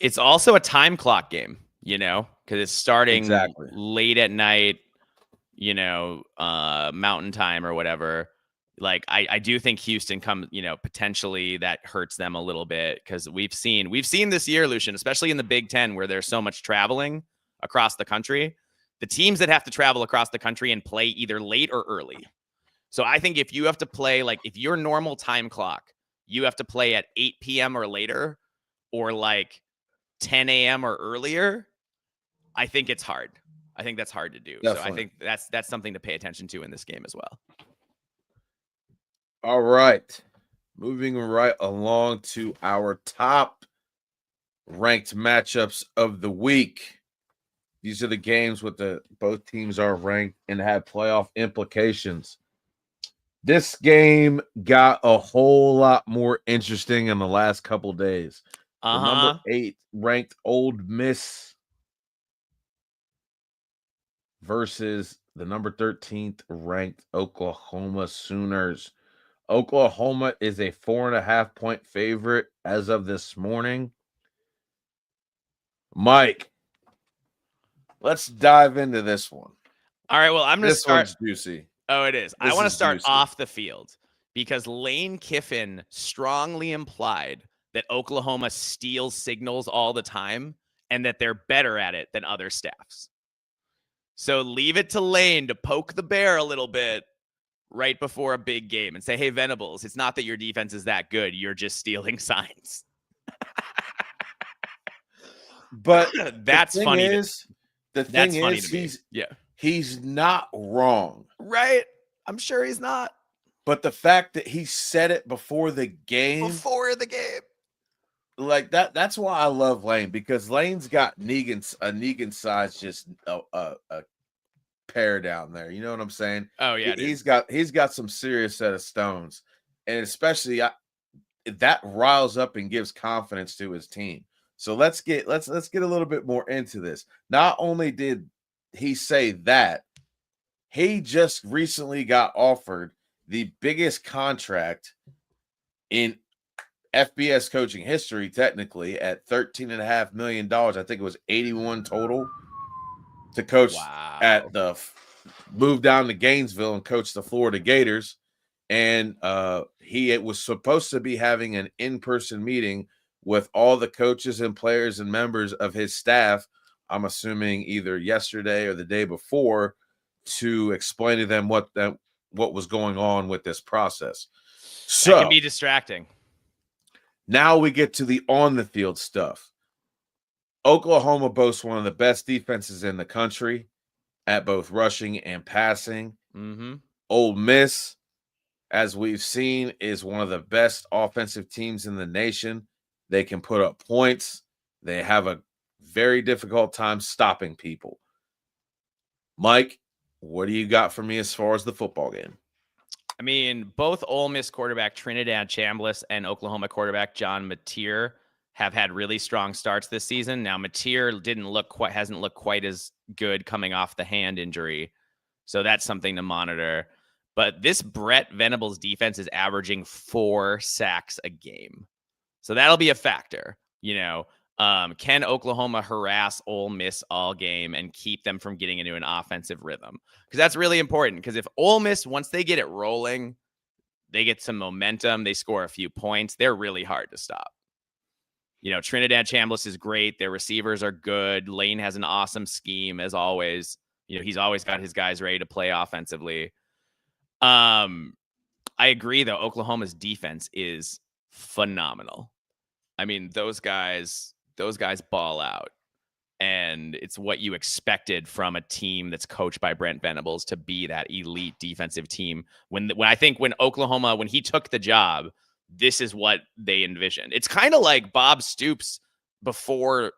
It's also a time clock game, because it's starting late at night, mountain time or whatever. Like I do think Houston potentially that hurts them a little bit, because we've seen this year, Lucian, especially in the Big Ten, where there's so much traveling across the country. The teams that have to travel across the country and play either late or early. So I think if you have to play, like if your normal time clock, you have to play at 8 p.m. or later, or like 10 a.m. or earlier, I think it's hard. I think that's hard to do. Definitely. So I think that's something to pay attention to in this game as well. All right. Moving right along to our top ranked matchups of the week. These are the games with both teams are ranked and have playoff implications. This game got a whole lot more interesting in the last couple days. The number 8 ranked Ole Miss versus the number 13th ranked Oklahoma Sooners. Oklahoma is a 4.5-point favorite as of this morning. Mike, let's dive into this one. All right, well, I'm going to start. This one's juicy. Oh, it is. I want to start off the field because Lane Kiffin strongly implied that Oklahoma steals signals all the time and that they're better at it than other staffs. So leave it to Lane to poke the bear a little bit right before a big game and say, hey, Venables, it's not that your defense is that good. You're just stealing signs. But that's funny. The thing is, he's not wrong. Right? I'm sure he's not. But the fact that he said it before the game. Like that's why I love Lane, because Lane's got Negan size just a pair down there. You know what I'm saying? Oh yeah, he's got some serious set of stones, and especially that riles up and gives confidence to his team. So let's get a little bit more into this. Not only did he say that, he just recently got offered the biggest contract in FBS coaching history, technically, at $13.5 million. I think it was 81 total to coach at move down to Gainesville and coach the Florida Gators. And he was supposed to be having an in-person meeting with all the coaches and players and members of his staff, I'm assuming either yesterday or the day before, to explain to them what was going on with this process. So that can be distracting. Now we get to the on-the-field stuff. Oklahoma boasts one of the best defenses in the country at both rushing and passing. Mm-hmm. Ole Miss, as we've seen, is one of the best offensive teams in the nation. They can put up points. They have a very difficult time stopping people. Mike, what do you got for me as far as the football game? I mean, both Ole Miss quarterback Trinidad Chambliss and Oklahoma quarterback John Mateer have had really strong starts this season. Now, Mateer hasn't looked quite as good coming off the hand injury, so that's something to monitor. But this Brett Venables defense is averaging 4 sacks a game, so that'll be a factor. You know, can Oklahoma harass Ole Miss all game and keep them from getting into an offensive rhythm? Because that's really important. Because if Ole Miss, once they get it rolling, they get some momentum, they score a few points, they're really hard to stop. You know, Trinidad Chambliss is great. Their receivers are good. Lane has an awesome scheme, as always. You know, he's always got his guys ready to play offensively. I agree, though. Oklahoma's defense is phenomenal. I mean, those guys ball out, and it's what you expected from a team that's coached by Brent Venables to be that elite defensive team. When Oklahoma, when he took the job, this is what they envisioned. It's kind of like Bob Stoops before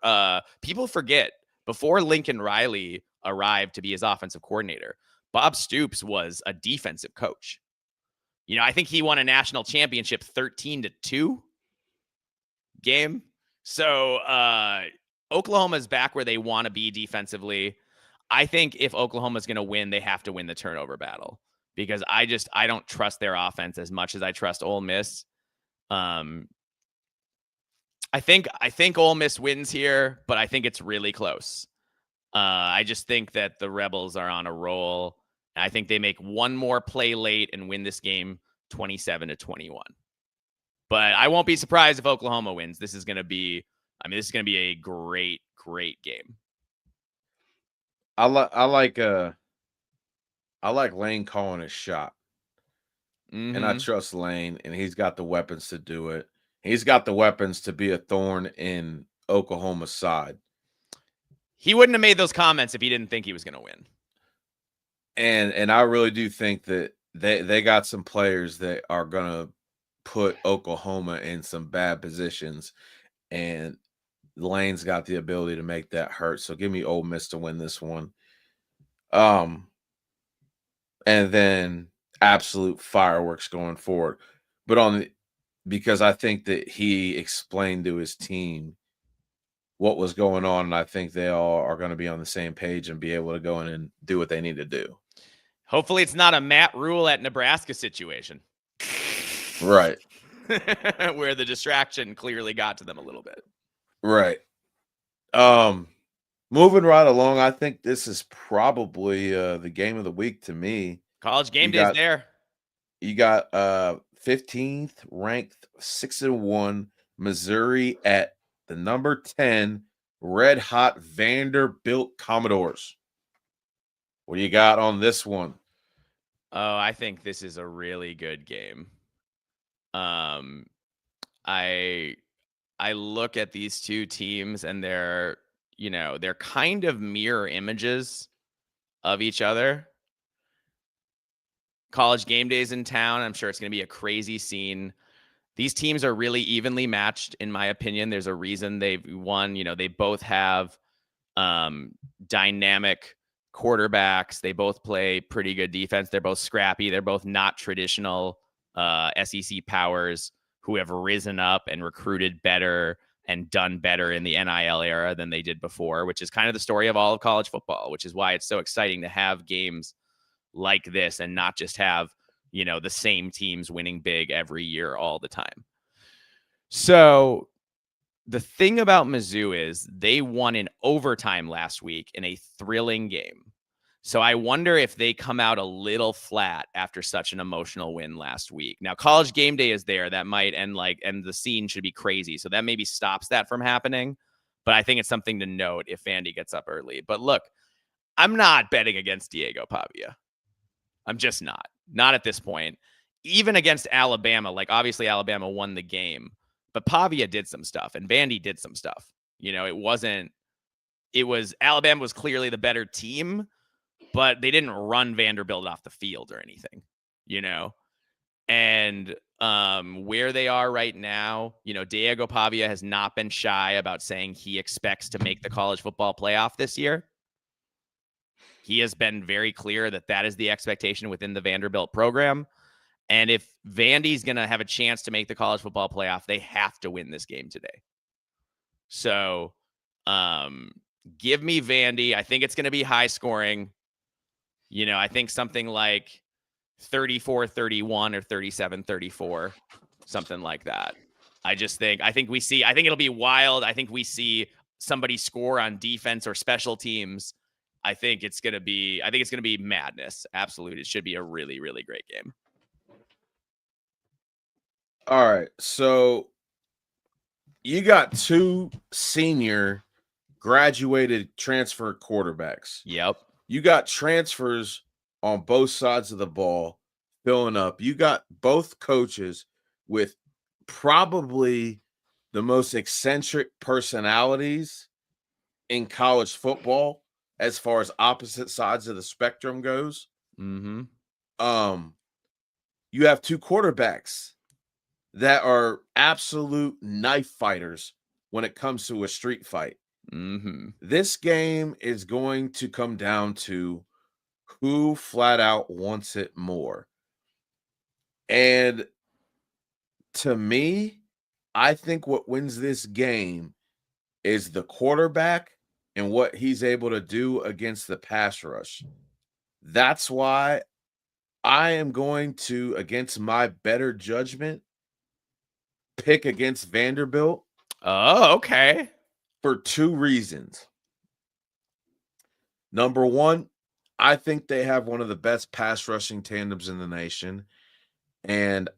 people forget, before Lincoln Riley arrived to be his offensive coordinator. Bob Stoops was a defensive coach. You know, I think he won a national championship 13-2 game. So Oklahoma's back where they want to be defensively. I think if Oklahoma's going to win, they have to win the turnover battle, because I don't trust their offense as much as I trust Ole Miss. I think Ole Miss wins here, but I think it's really close. I just think that the Rebels are on a roll. I think they make one more play late and win this game 27-21. But I won't be surprised if Oklahoma wins. This is going to be a great, great game. I like Lane calling his shot. Mm-hmm. And I trust Lane, and he's got the weapons to do it. He's got the weapons to be a thorn in Oklahoma's side. He wouldn't have made those comments if he didn't think he was going to win. And I really do think that they got some players that are going to put Oklahoma in some bad positions, and Lane's got the ability to make that hurt. So give me Ole Miss to win this one. And then absolute fireworks going forward. But because I think that he explained to his team what was going on, and I think they all are going to be on the same page and be able to go in and do what they need to do. Hopefully it's not a Matt Rule at Nebraska situation. Right. Where the distraction clearly got to them a little bit. Right. Moving right along, I think this is probably the game of the week to me. College game day's there. You got 15th ranked 6-1 Missouri at the number 10 red hot Vanderbilt Commodores. What do you got on this one? Oh, I think this is a really good game. I look at these two teams and they're kind of mirror images of each other. College game days in town. I'm sure it's going to be a crazy scene. These teams are really evenly matched, in my opinion. There's a reason they've won. They both have dynamic quarterbacks. They both play pretty good defense. They're both scrappy. They're both not traditional SEC powers who have risen up and recruited better and done better in the NIL era than they did before, which is kind of the story of all of college football, which is why it's so exciting to have games like this and not just have, the same teams winning big every year all the time. So the thing about Mizzou is they won in overtime last week in a thrilling game. So I wonder if they come out a little flat after such an emotional win last week. Now, college game day is there. That might and the scene should be crazy. So that maybe stops that from happening. But I think it's something to note if Vandy gets up early. But look, I'm not betting against Diego Pavia. I'm just not. Not at this point. Even against Alabama, obviously Alabama won the game, but Pavia did some stuff and Vandy did some stuff. Alabama was clearly the better team, but they didn't run Vanderbilt off the field or anything, and where they are right now, Diego Pavia has not been shy about saying he expects to make the college football playoff this year. He has been very clear that is the expectation within the Vanderbilt program. And if Vandy's going to have a chance to make the college football playoff, they have to win this game today. So give me Vandy. I think it's going to be high scoring. I think something like 34-31 or 37-34, something like that. I think it'll be wild. I think we see somebody score on defense or special teams. I think it's going to be madness. Absolute. It should be a really, really great game. All right. So you got two senior graduated transfer quarterbacks. Yep. You got transfers on both sides of the ball filling up. You got both coaches with probably the most eccentric personalities in college football as far as opposite sides of the spectrum goes. Mm-hmm. You have two quarterbacks that are absolute knife fighters when it comes to a street fight. Mm-hmm. This game is going to come down to who flat out wants it more. And to me, I think what wins this game is the quarterback and what he's able to do against the pass rush. That's why I am going to, against my better judgment, pick against Vanderbilt. Oh, okay. For two reasons. Number one, I think they have one of the best pass rushing tandems in the nation. And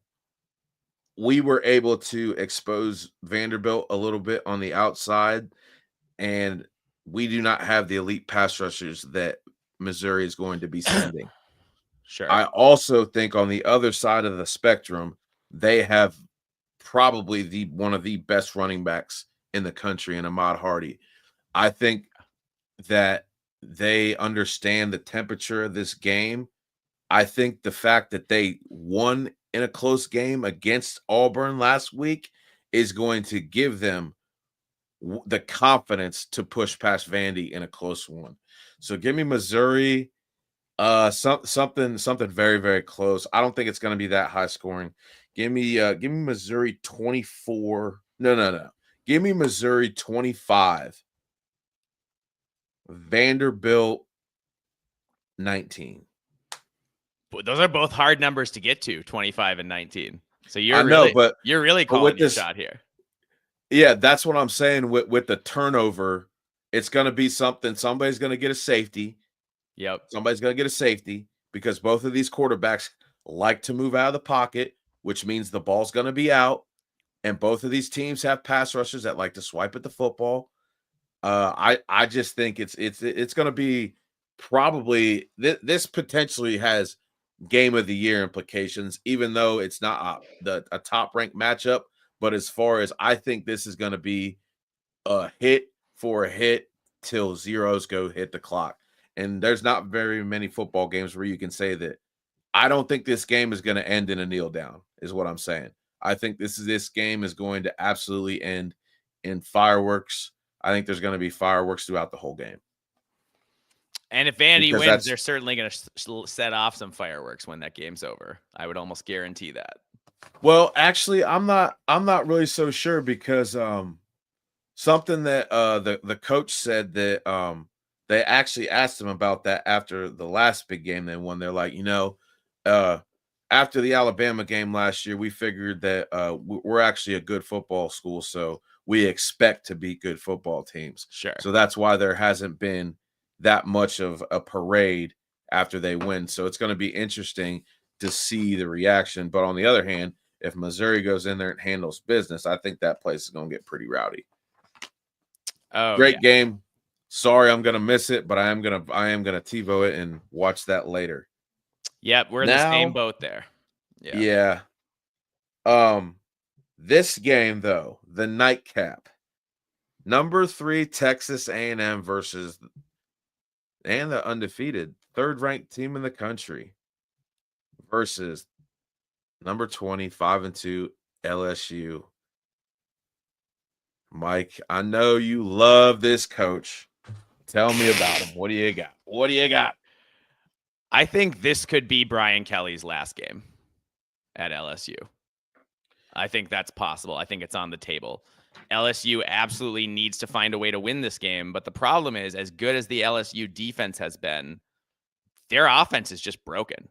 we were able to expose Vanderbilt a little bit on the outside. And we do not have the elite pass rushers that Missouri is going to be sending. Sure. I also think on the other side of the spectrum, they have probably one of the best running backs in the country in Ahmad Hardy. I think that they understand the temperature of this game. I think the fact that they won in a close game against Auburn last week is going to give them the confidence to push past Vandy in a close one. So give me Missouri, something very, very close. I don't think it's going to be that high scoring. Give me Missouri 24. No. Give me Missouri 25. Vanderbilt 19. Those are both hard numbers to get to, 25 and 19. So you're really but calling your shot here. Yeah, that's what I'm saying. With the turnover, it's going to be something. Somebody's going to get a safety. Yep. Somebody's going to get a safety because both of these quarterbacks like to move out of the pocket, which means the ball's going to be out. And both of these teams have pass rushers that like to swipe at the football. I just think it's going to be probably this potentially has game of the year implications, even though it's not a top ranked matchup. But as far as I think this is going to be a hit for a hit till zeros go hit the clock. And there's not very many football games where you can say that. I don't think this game is going to end in a kneel down, is what I'm saying. I think this game is going to absolutely end in fireworks. I think there's going to be fireworks throughout the whole game. And if Vandy wins, they're certainly going to set off some fireworks when that game's over. I would almost guarantee that. Well, actually, I'm not really so sure because something that the coach said that they actually asked him about that after the last big game they won. They're like, after the Alabama game last year, we figured that we're actually a good football school, so we expect to be good football teams. Sure. So that's why there hasn't been that much of a parade after they win. So it's going to be interesting to see the reaction. But on the other hand, if Missouri goes in there and handles business, I think that place is going to get pretty rowdy. Oh, great game. Sorry, I'm going to miss it, but I am going to TiVo it and watch that later. Yep, we're in the same boat there. Yeah. This game though, the nightcap. Number 3 Texas A&M versus and the undefeated third-ranked team in the country versus number 20 5-2 LSU. Mike, I know you love this coach. Tell me about him. What do you got? What do you got? I think this could be Brian Kelly's last game at LSU. I think that's possible. I think it's on the table. LSU absolutely needs to find a way to win this game. But the problem is, as good as the LSU defense has been, their offense is just broken.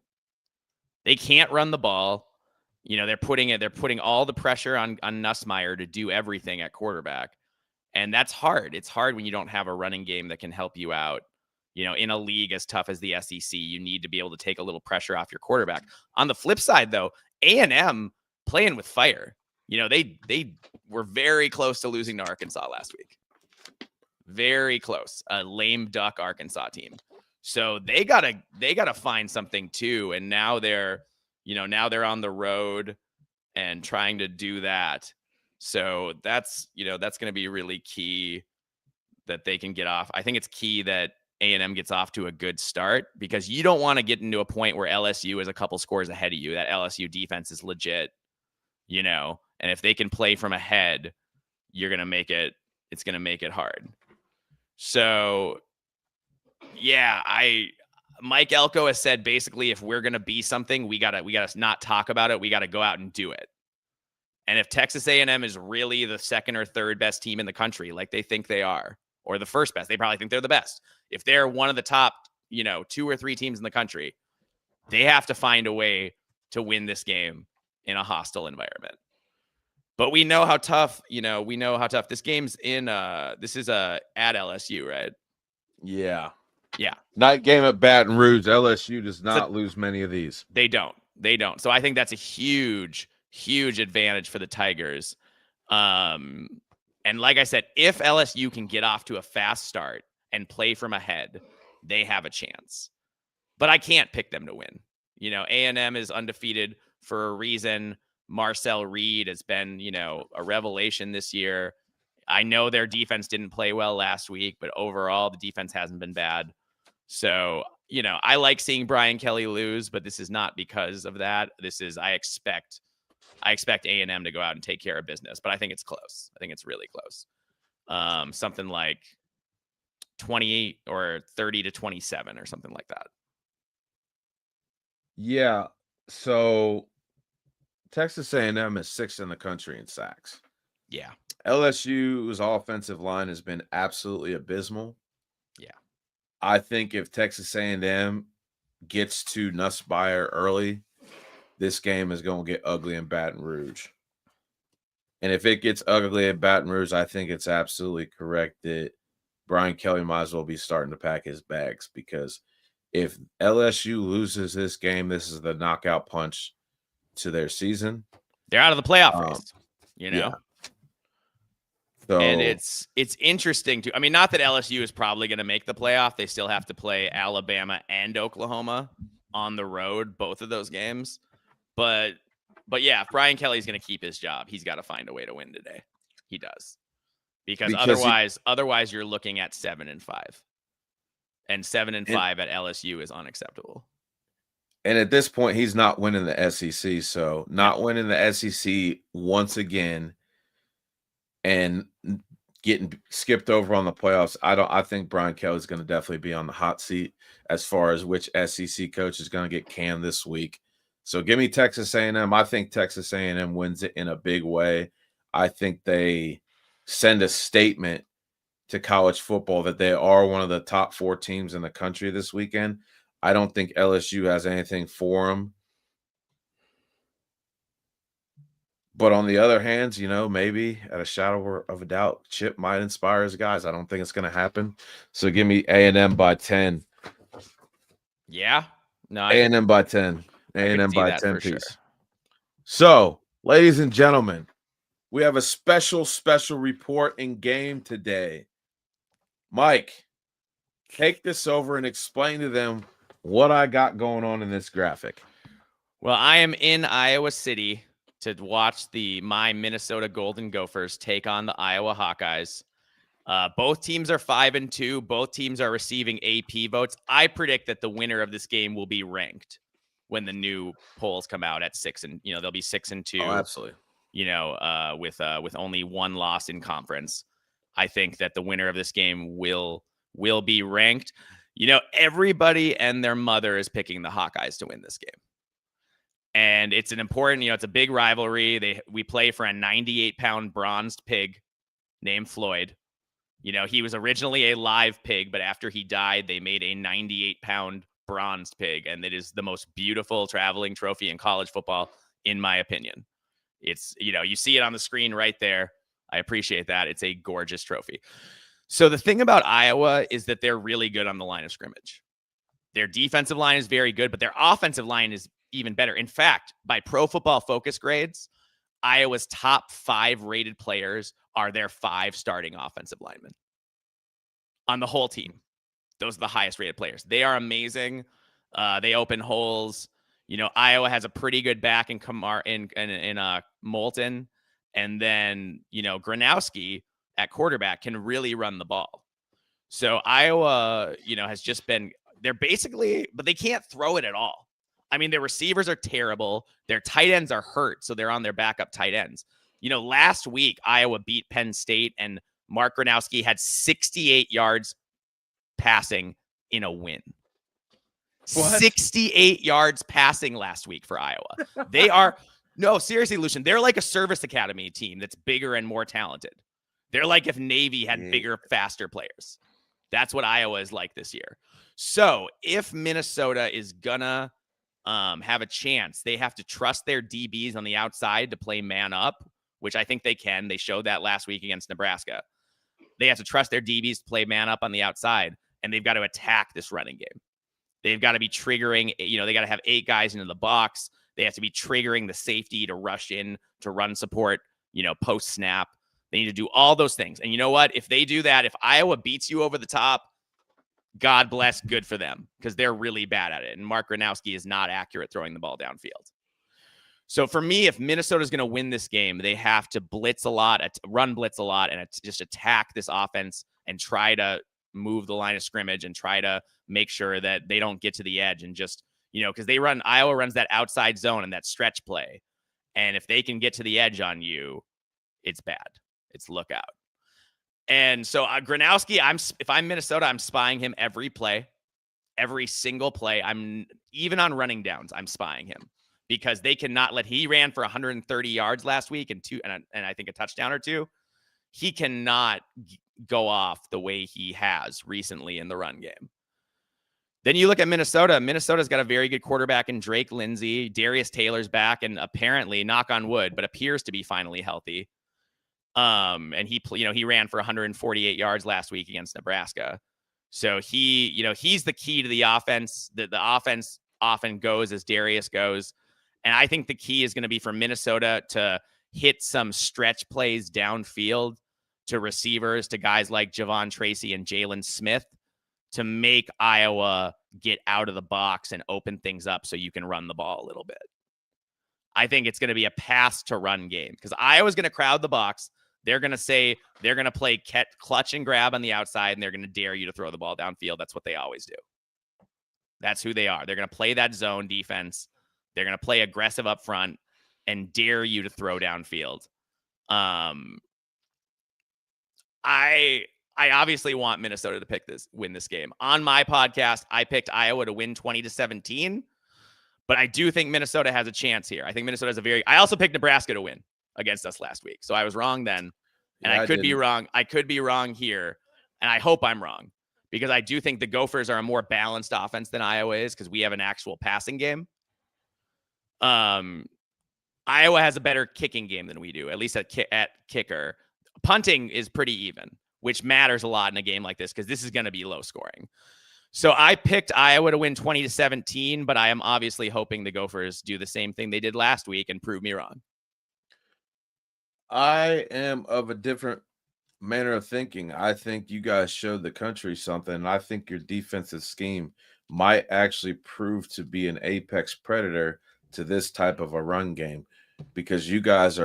They can't run the ball. They're putting all the pressure on Nussmeier to do everything at quarterback. And that's hard. It's hard when you don't have a running game that can help you out. In a league as tough as the SEC, you need to be able to take a little pressure off your quarterback. On the flip side, though, A&M playing with fire. They were very close to losing to Arkansas last week. Very close. A lame duck Arkansas team. So they gotta find something too. And now they're on the road and trying to do that. So that's going to be really key that they can get off. I think it's key that A&M gets off to a good start because you don't want to get into a point where LSU is a couple scores ahead of you. That LSU defense is legit, and if they can play from ahead, it's going to make it hard. So yeah, Mike Elko has said basically if we're going to be something, we got to not talk about it. We got to go out and do it. And if Texas A&M is really the second or third best team in the country, like they think they are, or the first best, they probably think they're the best. If they're one of the top, 2 or 3 teams in the country, they have to find a way to win this game in a hostile environment. But we know how tough, this game's in. This is at LSU, right? Yeah. Yeah. Night game at Baton Rouge. LSU does not lose many of these. They don't. So I think that's a huge advantage for the Tigers. And like I said, if LSU can get off to a fast start and play from ahead, they have a chance. But I can't pick them to win. A&M is undefeated for a reason. Marcel Reed has been, a revelation this year. I know their defense didn't play well last week, but overall the defense hasn't been bad. So, I like seeing Brian Kelly lose, but this is not because of that. This is, I expect A&M to go out and take care of business, but I think it's close. I think it's really close. Something like 28 or 30-27 or something like that. Yeah. So Texas A&M is 6th in the country in sacks. Yeah. LSU's offensive line has been absolutely abysmal. Yeah. I think if Texas A&M gets to Nussmeier early, this game is going to get ugly in Baton Rouge. And if it gets ugly in Baton Rouge, I think it's absolutely correct that Brian Kelly might as well be starting to pack his bags, because if LSU loses this game, this is the knockout punch to their season. They're out of the playoff race, you know? Yeah. So, and it's interesting to, I mean, not that LSU is probably going to make the playoff. They still have to play Alabama and Oklahoma on the road, both of those games. But yeah, if Brian Kelly's going to keep his job, he's got to find a way to win today. He does. Because otherwise you're looking at 7-5. And 7-5 at LSU is unacceptable. And at this point, he's not winning the SEC. So winning the SEC once again and getting skipped over on the playoffs, I think Brian Kelly's going to definitely be on the hot seat as far as which SEC coach is going to get canned this week. So give me Texas A&M. I think Texas A&M wins it in a big way. I think they send a statement to college football that they are one of the top 4 teams in the country this weekend. I don't think LSU has anything for them. But on the other hand, maybe at a shadow of a doubt, Chip might inspire his guys. I don't think it's going to happen. So give me A&M by 10. Yeah. No, A&M by 10. A&M by 10 piece. Sure. So, ladies and gentlemen, we have a special report in game today. Mike, take this over and explain to them what I got going on in this graphic. Well, I am in Iowa City to watch my Minnesota Golden Gophers take on the Iowa Hawkeyes. Both teams are 5-2. Both teams are receiving AP votes. I predict that the winner of this game will be ranked when the new polls come out at 6, and they'll be 6-2. Oh, absolutely. With only one loss in conference. I think that the winner of this game will be ranked. Everybody and their mother is picking the Hawkeyes to win this game. And it's an important, it's a big rivalry. We play for a 98-pound bronzed pig named Floyd. He was originally a live pig, but after he died, they made a 98-pound bronzed pig. And it is the most beautiful traveling trophy in college football, in my opinion. It's, you see it on the screen right there. I appreciate that. It's a gorgeous trophy. So the thing about Iowa is that they're really good on the line of scrimmage. Their defensive line is very good, but their offensive line is even better. In fact, by Pro Football Focus grades, Iowa's top 5 rated players are their 5 starting offensive linemen on the whole team. Those are the highest rated players. They are amazing. They open holes. Iowa has a pretty good back in Moulton, and then Gronowski at quarterback can really run the ball. So Iowa, has just been, they're basically, but they can't throw it at all. I mean, their receivers are terrible. Their tight ends are hurt, so they're on their backup tight ends. Last week, Iowa beat Penn State, and Mark Gronowski had 68 yards passing in a win. What? 68 yards passing last week for Iowa. They are, no, seriously, Lucian, they're like a service academy team that's bigger and more talented. They're like if Navy had bigger, faster players. That's what Iowa is like this year. So if Minnesota is gonna have a chance, they have to trust their DBs on the outside to play man up, which I think they can. They showed that last week against Nebraska. They have to trust their DBs to play man up on the outside, and they've got to attack this running game. They've got to be triggering, they got to have 8 guys into the box. They have to be triggering the safety to rush in to run support, post snap. They need to do all those things. And you know what? If they do that, if Iowa beats you over the top, God bless, good for them, because they're really bad at it. And Mark Gronowski is not accurate throwing the ball downfield. So for me, if Minnesota's going to win this game, they have to run blitz a lot, and just attack this offense and try to move the line of scrimmage and try to make sure that they don't get to the edge and just, because Iowa runs that outside zone and that stretch play. And if they can get to the edge on you, it's bad. It's look out. And so Gronowski, if I'm Minnesota, I'm spying him every play, every single play. I'm even on running downs, I'm spying him, because they cannot he ran for 130 yards last week and I think a touchdown or 2. He cannot go off the way he has recently in the run game. Then you look at Minnesota. Minnesota's got a very good quarterback in Drake Lindsay. Darius Taylor's back and apparently, knock on wood, but appears to be finally healthy. And he ran for 148 yards last week against Nebraska. So he's the key to the offense. The offense often goes as Darius goes. And I think the key is going to be for Minnesota to hit some stretch plays downfield to receivers, to guys like Javon Tracy and Jalen Smith, to make Iowa get out of the box and open things up so you can run the ball a little bit. I think it's going to be a pass to run game because Iowa's going to crowd the box. They're going to say they're going to play clutch and grab on the outside, and they're going to dare you to throw the ball downfield. That's what they always do. That's who they are. They're going to play that zone defense. They're going to play aggressive up front and dare you to throw downfield. I obviously want Minnesota to win this game. On my podcast, I picked Iowa to win 20-17, but I do think Minnesota has a chance here. I think Minnesota has I also picked Nebraska to win against us last week. So I was wrong then, and I could be wrong. I could be wrong here, and I hope I'm wrong because I do think the Gophers are a more balanced offense than Iowa is because we have an actual passing game. Iowa has a better kicking game than we do, at least at kicker. Punting is pretty even, which matters a lot in a game like this because this is going to be low scoring. So I picked Iowa to win 20-17, but I am obviously hoping the Gophers do the same thing they did last week and prove me wrong. I am of a different manner of thinking. I think you guys showed the country something, and I think your defensive scheme might actually prove to be an apex predator to this type of a run game because you guys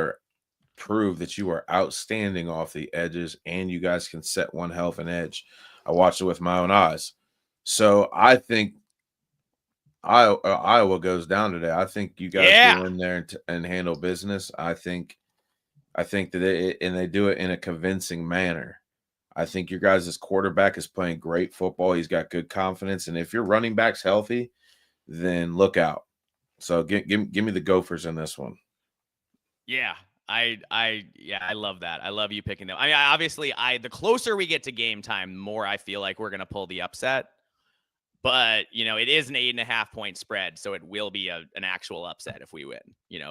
prove that you are outstanding off the edges and you guys can set one hell of an edge. I watched it with my own eyes. So I think Iowa goes down today. I think you guys go in there and handle business. I think that they do it in a convincing manner. I think your guys' quarterback is playing great football. He's got good confidence. And if your running back's healthy, then look out. So give me the Gophers in this one. Yeah. I love that. I love you picking them. I mean, obviously, the closer we get to game time, the more I feel like we're going to pull the upset. But, it is an 8.5-point spread, so it will be an actual upset if we win,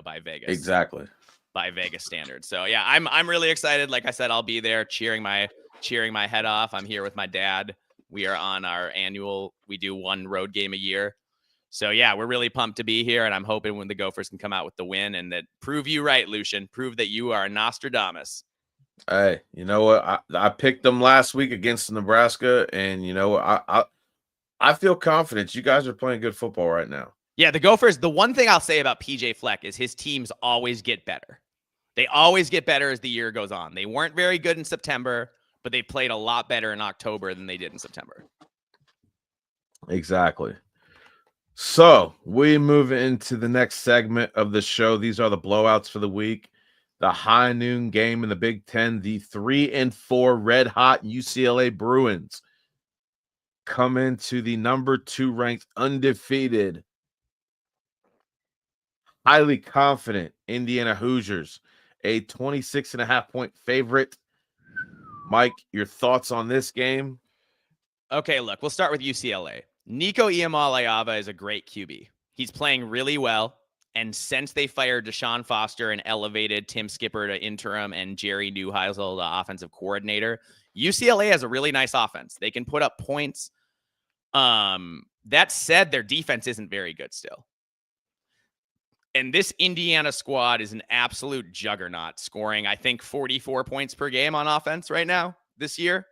by Vegas. Exactly. By Vegas standards. So, yeah, I'm really excited. Like I said, I'll be there cheering my head off. I'm here with my dad. We are on our we do one road game a year. So, yeah, we're really pumped to be here, and I'm hoping when the Gophers can come out with the win and that prove you right, Lucian. Prove that you are Nostradamus. Hey, you know what? I picked them last week against Nebraska, and you know what? I feel confident. You guys are playing good football right now. Yeah, the Gophers, the one thing I'll say about PJ Fleck is his teams always get better. They always get better as the year goes on. They weren't very good in September, but they played a lot better in October than they did in September. Exactly. So we move into the next segment of the show. These are the blowouts for the week. The high noon game in the Big Ten, the 3-4 red hot UCLA Bruins come into the number 2 ranked undefeated, highly confident Indiana Hoosiers, a 26.5-point favorite. Mike, your thoughts on this game? Okay, look, we'll start with UCLA. Nico Iamaleava is a great QB. He's playing really well. And since they fired Deshaun Foster and elevated Tim Skipper to interim and Jerry Neuheisel to offensive coordinator, UCLA has a really nice offense. They can put up points. That said, their defense isn't very good still. And this Indiana squad is an absolute juggernaut, scoring, I think, 44 points per game on offense right now this year,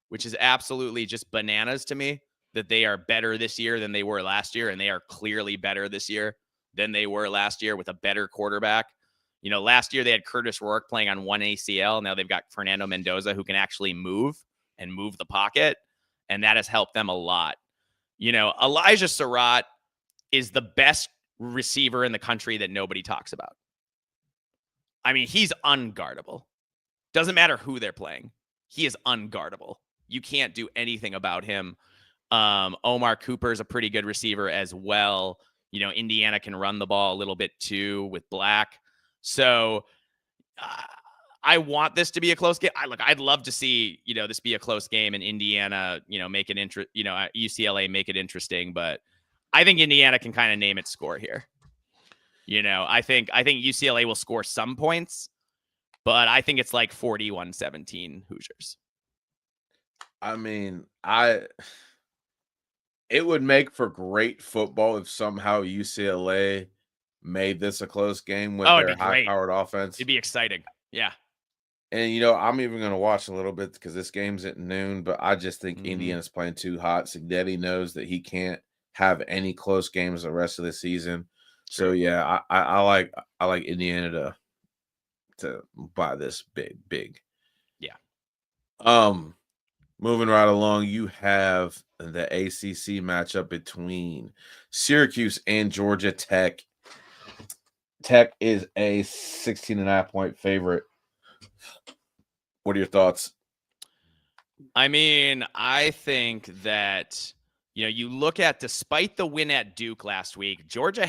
which is absolutely just bananas to me that they are better this year than they were last year. And they are clearly better this year than they were last year with a better quarterback. Last year they had Curtis Rourke playing on one ACL. Now they've got Fernando Mendoza who can actually move the pocket. And that has helped them a lot. Elijah Surratt is the best receiver in the country that nobody talks about. I mean, he's unguardable. Doesn't matter who they're playing. He is unguardable. You can't do anything about him. Omar Cooper is a pretty good receiver as well. Indiana can run the ball a little bit too with Black. So I want this to be a close game. I'd love to see, this be a close game and Indiana, make it UCLA make it interesting, but I think Indiana can kind of name its score here. I think UCLA will score some points, but I think it's like 41-17 Hoosiers. I mean, it would make for great football if somehow UCLA made this a close game with their high-powered offense. It'd be exciting. Yeah. And, I'm even going to watch a little bit because this game's at noon, but I just think Indiana's playing too hot. Signetti knows that he can't have any close games the rest of the season. True. So, yeah, I like Indiana to buy this big. Yeah. Moving right along, you have the ACC matchup between Syracuse and Georgia Tech. Tech is a 16.5-point favorite. What are your thoughts? I mean, I think that, you look at, despite the win at Duke last week, Georgia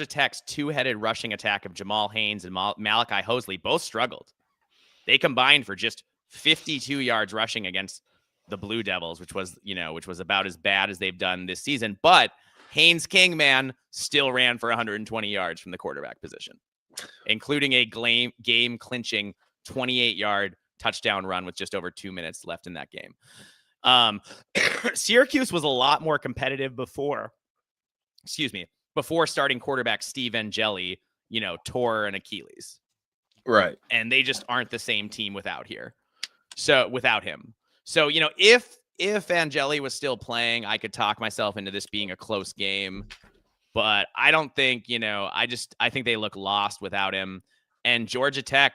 Tech's two-headed rushing attack of Jamal Haynes and Malachi Hosley both struggled. They combined for just 52 yards rushing against the Blue Devils, which was about as bad as they've done this season. But Haynes King, man, still ran for 120 yards from the quarterback position, including a game-clinching 28-yard touchdown run with just over 2 minutes left in that game. Syracuse was a lot more competitive before starting quarterback Steve Angeli, tore an Achilles. Right. And they just aren't the same team without him. So, if Angeli was still playing, I could talk myself into this being a close game, but I don't think, I think they look lost without him. And Georgia Tech,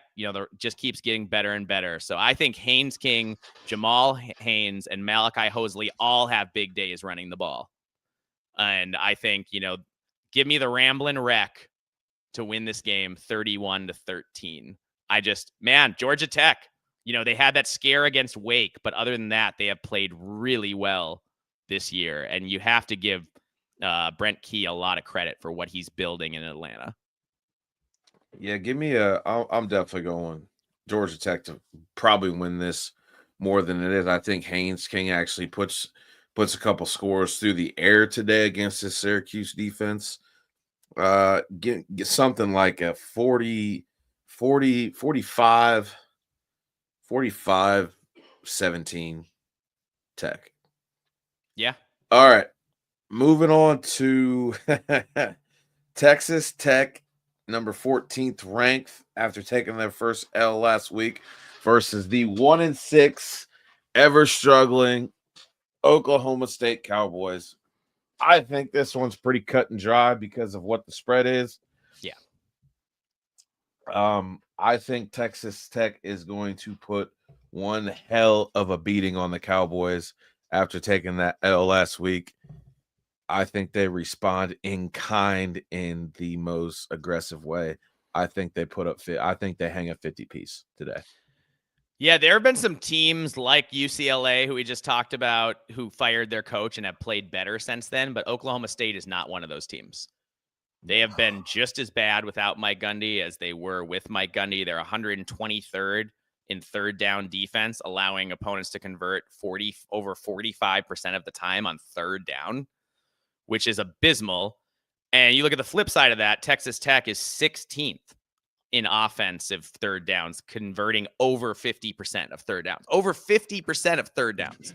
just keeps getting better and better. So I think Haynes King, Jamal Haynes, and Malachi Hosley all have big days running the ball. And I think, give me the Ramblin' Wreck to win this game 31-13. Georgia Tech, they had that scare against Wake, but other than that, they have played really well this year. And you have to give Brent Key a lot of credit for what he's building in Atlanta. Yeah, I'm definitely going Georgia Tech to probably win this more than it is. I think Haynes King actually puts a couple scores through the air today against the Syracuse defense. Get something like a 45-17 Tech. Yeah. All right. Moving on to Texas Tech, number 14th ranked after taking their first L last week versus the 1-6 ever struggling Oklahoma State Cowboys. I think this one's pretty cut and dry because of what the spread is. Yeah. I think Texas Tech is going to put one hell of a beating on the Cowboys after taking that L last week. I think they respond in kind in the most aggressive way. I think they hang a 50 piece today. Yeah, there have been some teams like UCLA, who we just talked about, who fired their coach and have played better since then, but Oklahoma State is not one of those teams. They have been just as bad without Mike Gundy as they were with Mike Gundy. They're 123rd in third down defense, allowing opponents to convert over 45% of the time on third down, which is abysmal. And you look at the flip side of that, Texas Tech is 16th in offensive third downs, converting over 50% of third downs. Over 50% of third downs.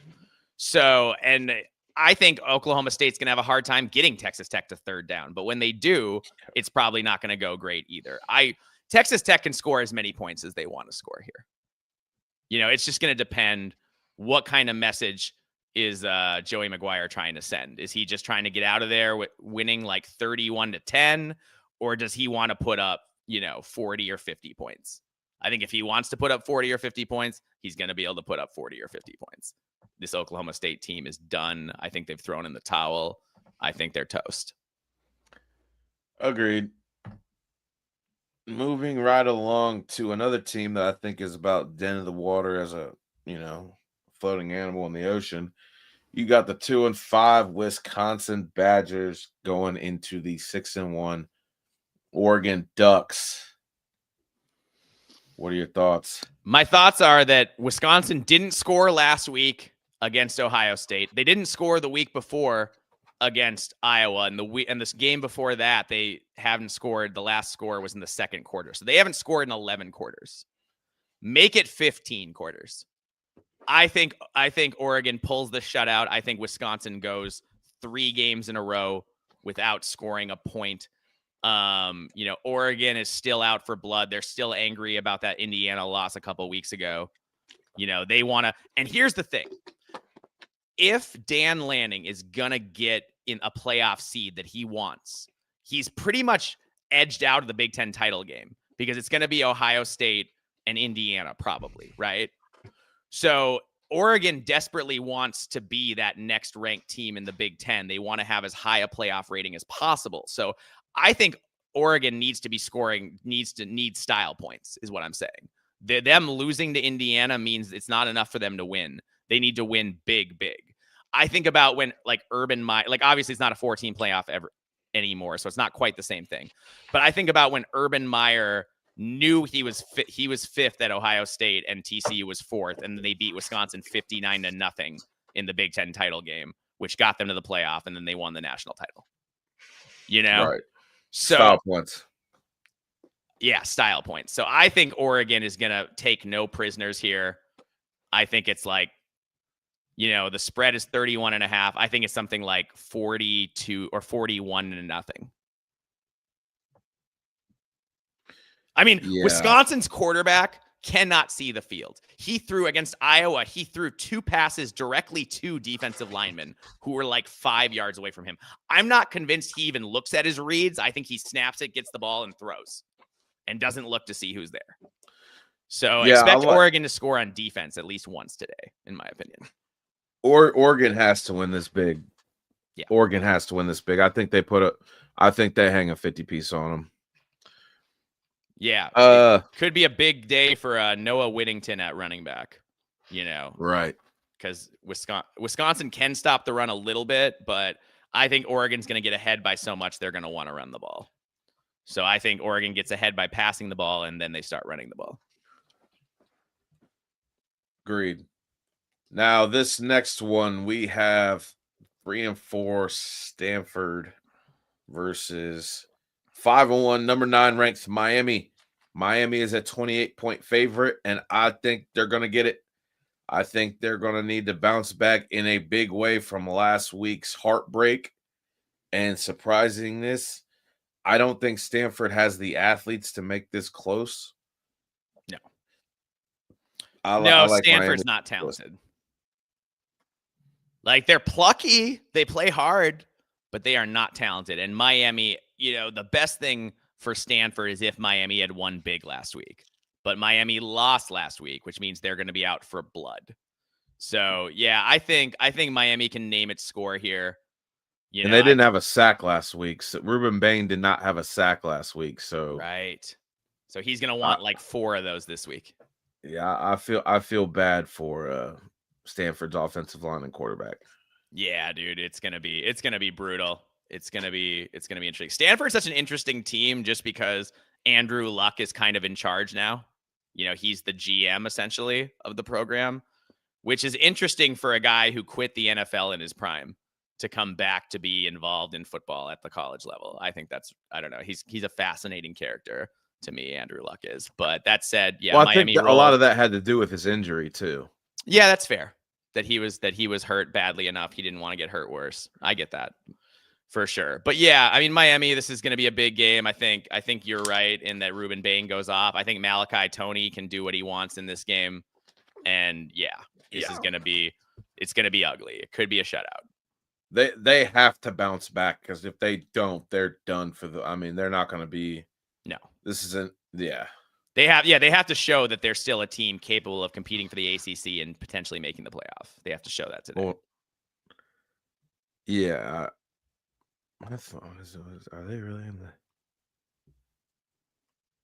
So, and I think Oklahoma State's going to have a hard time getting Texas Tech to third down. But when they do, it's probably not going to go great either. Texas Tech can score as many points as they want to score here. It's just going to depend what kind of message is Joey McGuire trying to send. Is he just trying to get out of there with winning like 31-10, or does he want to put up 40 or 50 points? I think if he wants to put up 40 or 50 points, he's going to be able to put up 40 or 50 points. This Oklahoma State team is done. I think they've thrown in the towel. I think they're toast. Agreed. Moving right along to another team that I think is about dead in the water as a, floating animal in the ocean. You got the 2-5 Wisconsin Badgers going into the 6-1 Oregon Ducks. What are your thoughts? My thoughts are that Wisconsin didn't score last week against Ohio State. They didn't score the week before against Iowa, and this game before that, they haven't scored. The last score was in the second quarter, so they haven't scored in 11 quarters. Make it 15 quarters. I think Oregon pulls the shutout. I think Wisconsin goes 3 games in a row without scoring a point. Oregon is still out for blood. They're still angry about that Indiana loss a couple weeks ago. They want to. And here's the thing. If Dan Lanning is going to get in a playoff seed that he wants, he's pretty much edged out of the Big Ten title game because it's going to be Ohio State and Indiana probably, right? So Oregon desperately wants to be that next ranked team in the Big Ten. They want to have as high a playoff rating as possible. So I think Oregon needs to be scoring, needs style points is what I'm saying. Them losing to Indiana means it's not enough for them to win. They need to win big. I think about when Urban Meyer, obviously it's not a 14 playoff ever anymore, so it's not quite the same thing. But I think about when Urban Meyer knew he was fifth at Ohio State and TCU was fourth, and then they beat Wisconsin 59-0 in the Big Ten title game, which got them to the playoff, and then they won the national title. Right. So style points. Yeah, style points. So I think Oregon is going to take no prisoners here. I think it's the spread is 31.5. I think it's something like 42 or 41-0. I mean, Wisconsin's quarterback cannot see the field. He threw against Iowa. He threw 2 passes directly to defensive linemen who were 5 yards away from him. I'm not convinced he even looks at his reads. I think he snaps it, gets the ball, and throws, and doesn't look to see who's there. So expect Oregon to score on defense at least once today, in my opinion. Oregon has to win this big. Yeah. Oregon has to win this big. I think they hang a 50-piece on them. Yeah. It could be a big day for Noah Whittington at running back, Right. Because Wisconsin can stop the run a little bit, but I think Oregon's going to get ahead by so much they're going to want to run the ball. So I think Oregon gets ahead by passing the ball, and then they start running the ball. Agreed. Now, this next one, we have 3 and 4 Stanford versus 5-1, number 9 ranked Miami. Miami is a 28-point favorite, and I think they're going to get it. I think they're going to need to bounce back in a big way from last week's heartbreak and surprisingness. I don't think Stanford has the athletes to make this close. No. Stanford's not talented. They're plucky. They play hard, but they are not talented. And Miami, the best thing for Stanford is if Miami had won big last week. But Miami lost last week, which means they're going to be out for blood. So, yeah, I think Miami can name its score here. And they didn't have a sack last week. So Ruben Bain did not have a sack last week. So right. So he's going to want 4 of those this week. Yeah, I feel bad for Stanford's offensive line and quarterback. Yeah, dude, it's gonna be brutal. It's gonna be interesting. Stanford's such an interesting team just because Andrew Luck is kind of in charge now. He's the GM essentially of the program, which is interesting for a guy who quit the NFL in his prime to come back to be involved in football at the college level. I think I don't know. He's a fascinating character to me, Andrew Luck is. But that said, yeah, well, I think a lot of that had to do with his injury too. Yeah, that's fair. That he was hurt badly enough. He didn't want to get hurt worse. I get that for sure. But yeah, I mean, Miami, this is going to be a big game. I think you're right in that Ruben Bain goes off. I think Malachi Toney can do what he wants in this game. And yeah, this is going to be ugly. It could be a shutout. They have to bounce back because if they don't, they're done for they're not going to be. No, this isn't. Yeah. They have to show that they're still a team capable of competing for the ACC and potentially making the playoff. They have to show that today. Well, yeah. I thought, are they really in the?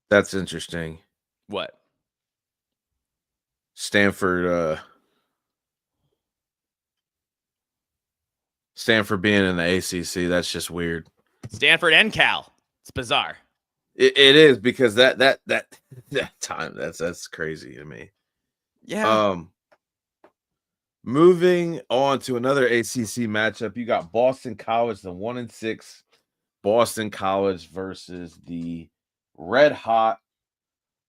That's interesting. What? Stanford being in the ACC, that's just weird. Stanford and Cal. It's bizarre. It is because that time that's crazy to me. Yeah. Moving on to another ACC matchup, you got Boston College, the 1-6 Boston College versus the red hot,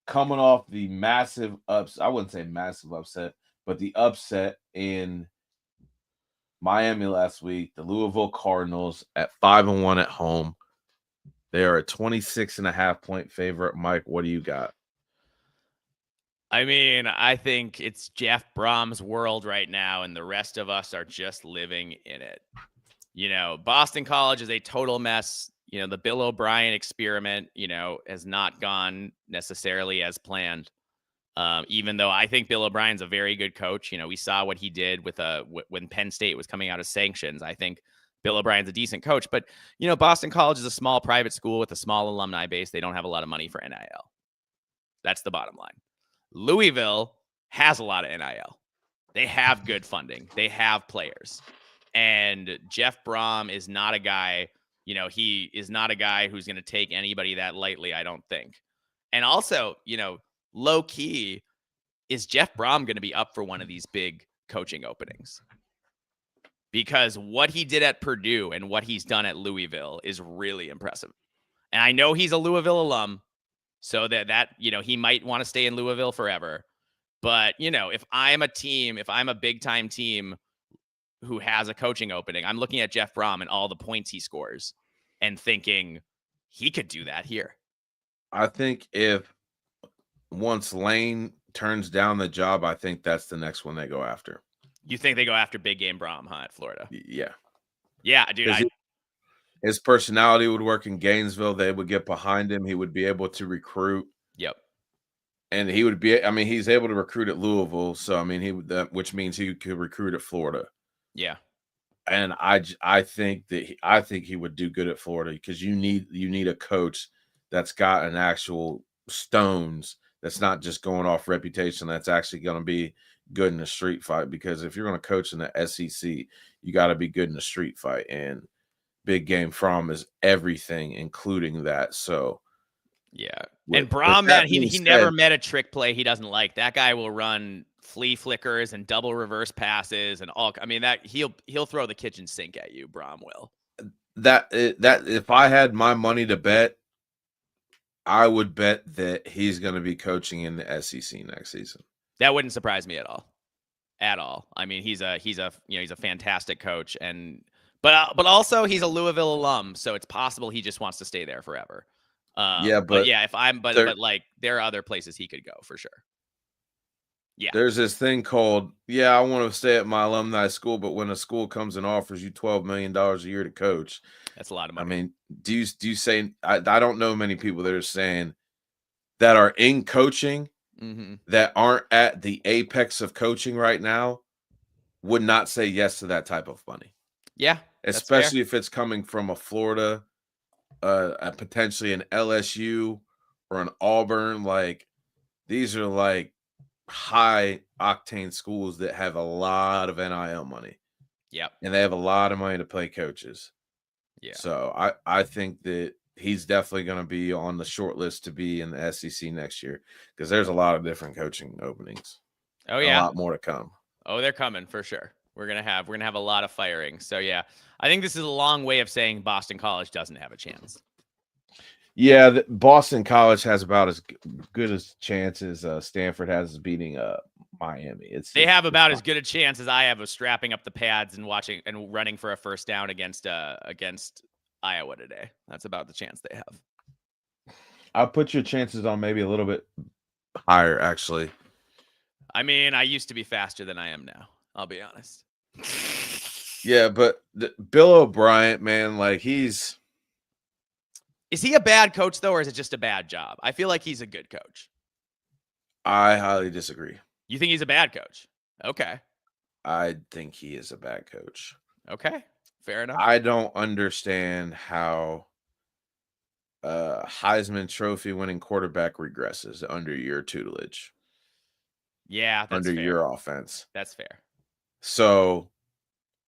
coming off the massive ups. I wouldn't say massive upset, but the upset in Miami last week. The Louisville Cardinals at 5-1 at home. They are a 26.5-point favorite. Mike, what do you got? I mean, I think it's Jeff Brom's world right now, and the rest of us are just living in it. You know, Boston College is a total mess. You know, the Bill O'Brien experiment, you know, has not gone necessarily as planned. Even though I think Bill O'Brien's a very good coach. You know, we saw what he did with when Penn State was coming out of sanctions. I think Bill O'Brien's a decent coach, but you know, Boston College is a small private school with a small alumni base. They don't have a lot of money for NIL. That's the bottom line. Louisville has a lot of NIL. They have good funding. They have players. And Jeff Brom is not a guy, you know, he is not a guy who's going to take anybody that lightly, I don't think. And also, you know, low key, is Jeff Brom going to be up for one of these big coaching openings? Because what he did at Purdue and what he's done at Louisville is really impressive. And I know he's a Louisville alum, so that you know, he might want to stay in Louisville forever. But, you know, if I'm a big time team who has a coaching opening, I'm looking at Jeff Brom and all the points he scores and thinking he could do that here. I think if once Lane turns down the job, I think that's the next one they go after. You think they go after big game Brom, huh, at Florida? Yeah. Yeah, dude. His personality would work in Gainesville. They would get behind him. He would be able to recruit. Yep. And he would be, I mean, he's able to recruit at Louisville. So, I mean, which means he could recruit at Florida. Yeah. And I think he would do good at Florida because you need a coach that's got an actual stones, that's not just going off reputation, that's actually going to be good in the street fight. Because if you're going to coach in the SEC, you got to be good in the street fight. And big game Fromm is everything, including that. So, yeah. And Brom, man, he never met a trick play he doesn't like. That guy will run flea flickers and double reverse passes and all. I mean, that he'll throw the kitchen sink at you. Brom will. That if I had my money to bet, I would bet that he's going to be coaching in the SEC next season. That wouldn't surprise me at all. At all. I mean, he's a fantastic coach, but also he's a Louisville alum, so it's possible he just wants to stay there forever. But like there are other places he could go for sure. Yeah. There's this thing called, I want to stay at my alumni school, but when a school comes and offers you $12 million a year to coach, that's a lot of money. I mean, do you say, I don't know many people that are saying that are in coaching that aren't at the apex of coaching right now would not say yes to that type of money. Yeah. Especially if it's coming from a Florida, potentially an LSU or an Auburn. Like, these are like high octane schools that have a lot of NIL money. Yep. And they have a lot of money to play coaches. Yeah. So I think that he's definitely going to be on the short list to be in the SEC next year, because there's a lot of different coaching openings. Oh yeah. A lot more to come. Oh, they're coming for sure. We're going to have a lot of firing. So yeah, I think this is a long way of saying Boston College doesn't have a chance. Yeah, Boston College has about as good a chance as Stanford has beating Miami. They have about as good a chance as I have of strapping up the pads and watching and running for a first down against Iowa today. That's about the chance they have. I'll put your chances on maybe a little bit higher, actually. I mean, I used to be faster than I am now. I'll be honest. Yeah, but Bill O'Brien, man, like Is he a bad coach, though, or is it just a bad job? I feel like he's a good coach. I highly disagree. You think he's a bad coach? Okay. I think he is a bad coach. Okay. Fair enough. I don't understand how Heisman Trophy winning quarterback regresses under your tutelage. Yeah, that's under fair. your offense. That's fair. So,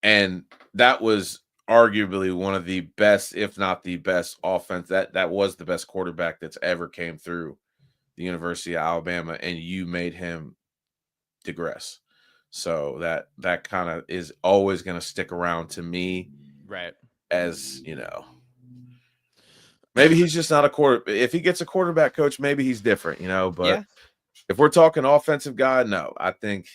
and that was arguably one of the best, if not the best offense. That was the best quarterback that's ever came through the University of Alabama, and you made him digress. So that kind of is always going to stick around to me, right? As maybe he's just not a quarter. If he gets a quarterback coach, maybe he's different, But Yeah. if we're talking offensive guy, no, I don't think.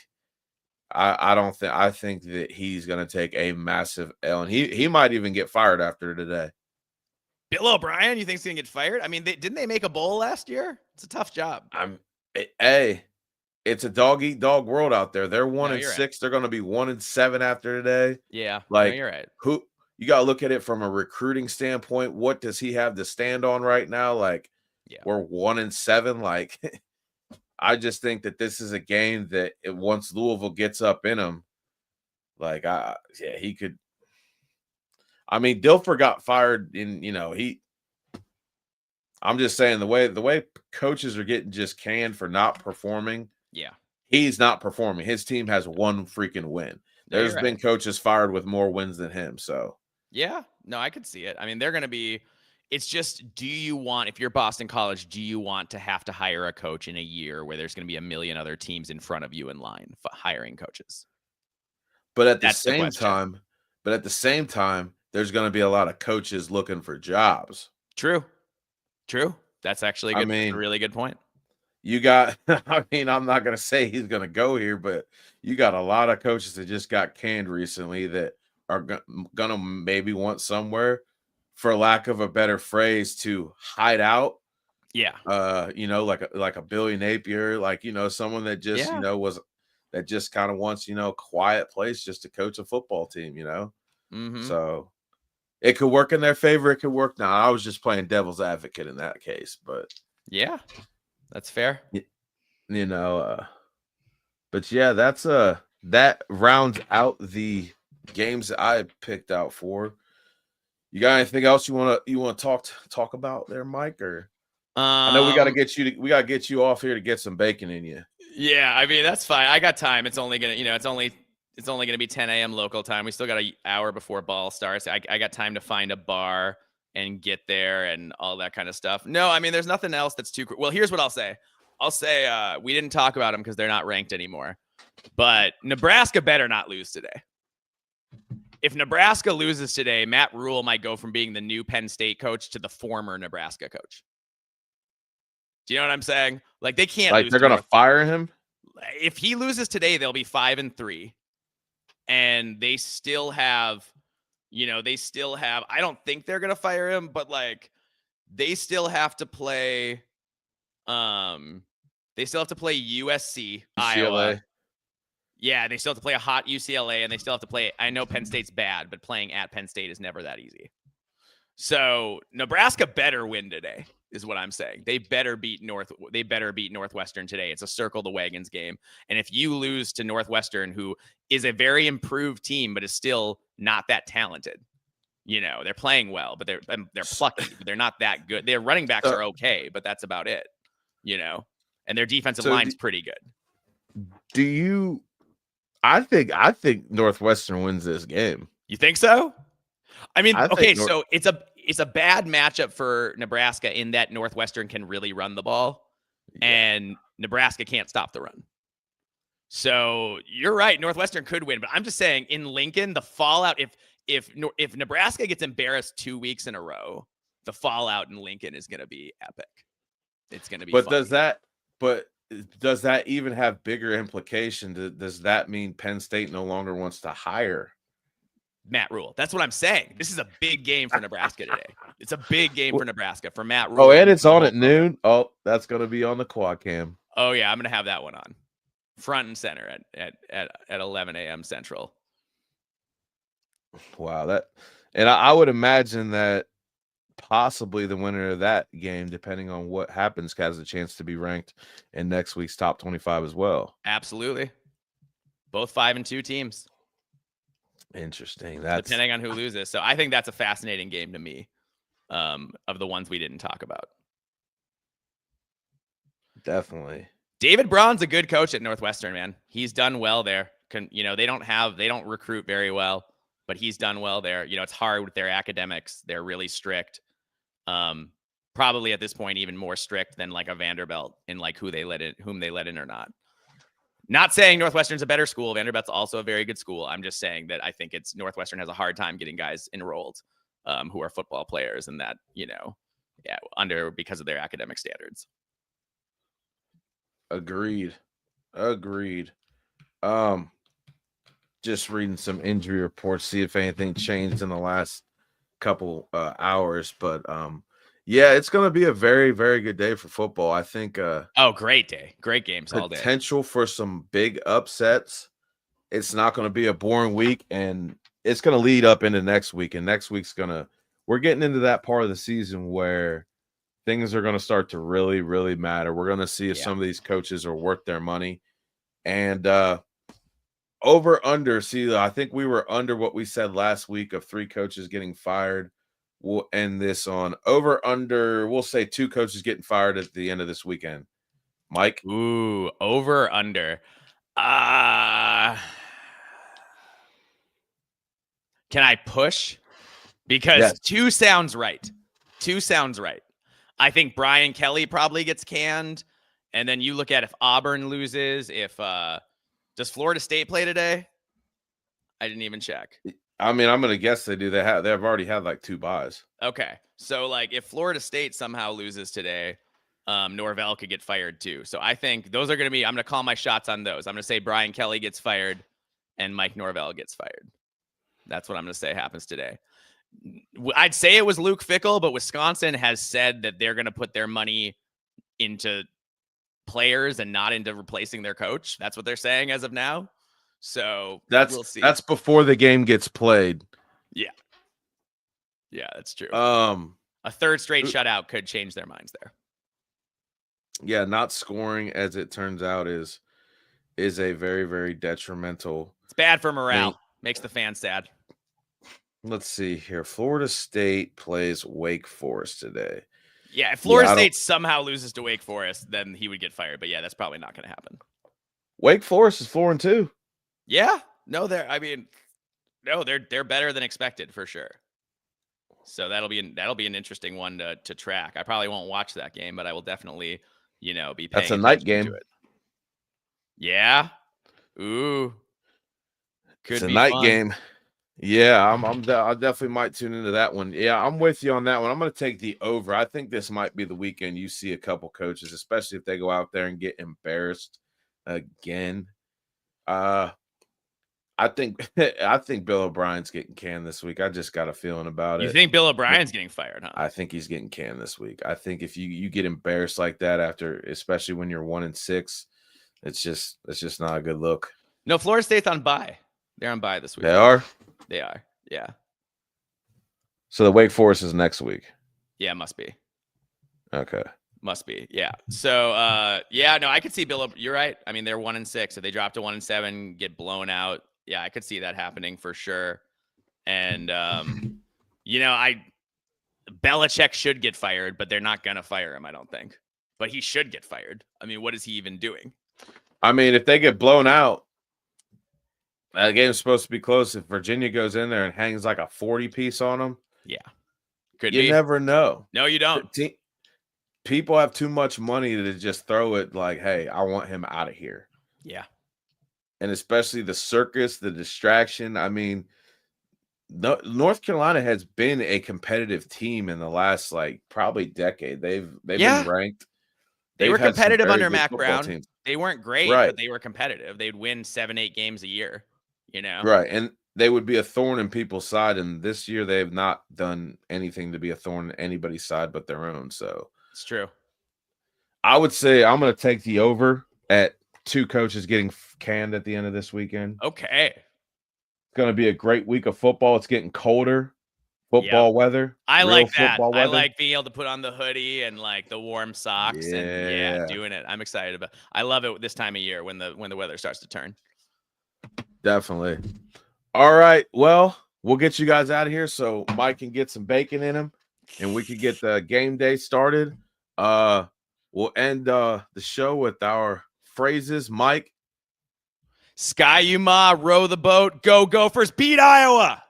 I think that he's going to take a massive L, and he might even get fired after today. Bill O'Brien, you think he's going to get fired? I mean, didn't they make a bowl last year? It's a tough job. It's a dog-eat-dog world out there. They're 1-6. Right. They're going to be 1-7 after today. Yeah, like you're right. Who you got to look at it from a recruiting standpoint. What does he have to stand on right now? We're 1-7. I just think that this is a game that once Louisville gets up in him, he could. I mean, Dilfer got fired I'm just saying the way coaches are getting just canned for not performing. Yeah. He's not performing. His team has one freaking win. There's been coaches fired with more wins than him. So yeah, no, I could see it. I mean, they're going to be. It's just, if you're Boston College, do you want to have to hire a coach in a year where there's going to be a million other teams in front of you in line for hiring coaches? But at the same time, there's going to be a lot of coaches looking for jobs. True. That's actually a really good point. You got, I'm not going to say he's going to go here, but you got a lot of coaches that just got canned recently that are going to maybe want somewhere, for lack of a better phrase, to hide out. Yeah. Like a Billy Napier, someone that just, that just kind of wants, quiet place just to coach a football team, Mm-hmm. So it could work in their favor. It could work. Now, I was just playing devil's advocate in that case, but yeah, that's fair. But yeah, that's that rounds out the games that I picked out for. You got anything else you want to talk about there, Mike? Or I know we got to get you off here to get some bacon in you. Yeah, I mean, that's fine. I got time. It's only gonna, it's only gonna be 10 a.m. local time. We still got an hour before ball starts. I got time to find a bar and get there and all that kind of stuff. No, I mean, there's nothing else that's too. Well, here's what I'll say. We didn't talk about them because they're not ranked anymore. But Nebraska better not lose today. If Nebraska loses today, Matt Rule might go from being the new Penn State coach to the former Nebraska coach. Do you know what I'm saying? They can't lose. They're going to fire him? If he loses today, they'll be 5-3. And they still have, I don't think they're going to fire him, but they still have to play, USC, Iowa. Yeah, they still have to play a hot UCLA, and they still have to play. I know Penn State's bad, but playing at Penn State is never that easy. So Nebraska better win today, is what I'm saying. They better beat Northwestern today. It's a circle the wagons game. And if you lose to Northwestern, who is a very improved team, but is still not that talented, they're playing well, but they're plucky, but they're not that good. Their running backs are okay, but that's about it, and their defensive line's pretty good. I think Northwestern wins this game. You think so? I mean, so it's a bad matchup for Nebraska in that Northwestern can really run the ball, and Nebraska can't stop the run. So you're right, Northwestern could win, but I'm just saying in Lincoln, the fallout if Nebraska gets embarrassed 2 weeks in a row, the fallout in Lincoln is going to be epic. It's going to be. But funny. Does that even have bigger implication? Does that mean Penn State no longer wants to hire Matt Rule? That's what I'm saying. This is a big game for Nebraska today. It's a big game for Nebraska, for Matt Rule. Oh, and it's on at noon. Oh, that's going to be on the quad cam. Oh yeah, I'm going to have that one on front and center at 11 a.m. Central. Wow, and I would imagine that possibly the winner of that game, depending on what happens, has a chance to be ranked in next week's top 25 as well. Absolutely. Both 5-2 teams. Interesting. Depending on who loses. So I think that's a fascinating game to me, of the ones we didn't talk about. Definitely. David Braun's a good coach at Northwestern, man. He's done well there. They don't recruit very well. but he's done well there. You know, it's hard with their academics. They're really strict. Probably at this point even more strict than like a Vanderbilt in like whom they let in or not. Not saying Northwestern's a better school. Vanderbilt's also a very good school. I'm just saying that I think Northwestern has a hard time getting guys enrolled who are football players, and that, you know, because of their academic standards. Agreed. Just reading some injury reports, see if anything changed in the last couple hours, but yeah, it's going to be a very, very good day for football. I think great day. Great games all day. Potential for some big upsets. It's not going to be a boring week, and it's going to lead up into next week, and next week's we're getting into that part of the season where things are going to start to really, really matter. We're going to see if some of these coaches are worth their money. And over under, see, I think we were under what we said last week of 3 coaches getting fired. We'll end this on over under. We'll say 2 coaches getting fired at the end of this weekend. Mike? Ooh, over under. Can I push? Because 2 sounds right. 2 sounds right. I think Brian Kelly probably gets canned. And then you look at if Auburn loses, does Florida State play today? I didn't even check. I mean, I'm going to guess they do. They've already had like 2 buys. Okay. So like if Florida State somehow loses today, Norvell could get fired too. So I think those are going to be, I'm going to call my shots on those. I'm going to say Brian Kelly gets fired and Mike Norvell gets fired. That's what I'm going to say happens today. I'd say it was Luke Fickell, but Wisconsin has said that they're going to put their money into players and not into replacing their coach. That's what they're saying as of now. So we'll see. That's before the game gets played. Yeah, that's true. A third straight shutout could change their minds there. Yeah, not scoring, as it turns out, is a very, very detrimental. It's bad for morale. Makes the fans sad. Let's see here. Florida State plays Wake Forest today. Yeah, if Florida State somehow loses to Wake Forest, then he would get fired. But yeah, that's probably not going to happen. Wake Forest is 4-2. Yeah, no, they're better than expected for sure. So that'll be an interesting one to track. I probably won't watch that game, but I will definitely, be paying. That's a night game. To it. Yeah. Ooh. It's a night game. Yeah, I definitely might tune into that one. Yeah, I'm with you on that one. I'm going to take the over. I think this might be the weekend you see a couple coaches, especially if they go out there and get embarrassed again. I think Bill O'Brien's getting canned this week. I just got a feeling about it. You think Bill O'Brien's getting fired, huh? I think he's getting canned this week. I think if you get embarrassed like that after, especially when you're 1-6, it's just not a good look. No, Florida State's on bye. They're on bye this week. They are? They are. Yeah. So the Wake Forest is next week. Yeah, must be. Okay. Must be. Yeah. So I could see Bill. You're right. I mean, they're 1-6. If they drop to 1-7, get blown out. Yeah, I could see that happening for sure. And Belichick should get fired, but they're not gonna fire him, I don't think. But he should get fired. I mean, what is he even doing? I mean, if they get blown out, that game's supposed to be close. If Virginia goes in there and hangs like a 40-piece on them, yeah, you never know. No, you don't. People have too much money to just throw it like, hey, I want him out of here. Yeah. And especially the circus, the distraction. I mean, North Carolina has been a competitive team in the last probably decade. They've been ranked. They were competitive under Mac Brown. Teams. They weren't great, but they were competitive. They'd win 7-8 games a year, Right. And they would be a thorn in people's side. And this year they have not done anything to be a thorn in anybody's side but their own. So it's true. I would say I'm going to take the over at 2 coaches getting canned at the end of this weekend. Okay. It's going to be a great week of football. It's getting colder. Football weather. I like that. I like being able to put on the hoodie and the warm socks and doing it. I'm excited about it. I love it this time of year when the weather starts to turn. Definitely. All right. Well, we'll get you guys out of here so Mike can get some bacon in him and we can get the game day started. We'll end the show with our phrases. Mike. Sky-U-Ma, row the boat, go Gophers, beat Iowa.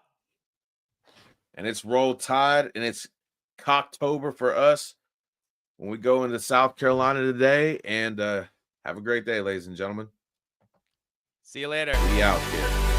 And it's Roll Tide, and it's Cocktober for us when we go into South Carolina today. And have a great day, ladies and gentlemen. See you later. We out here.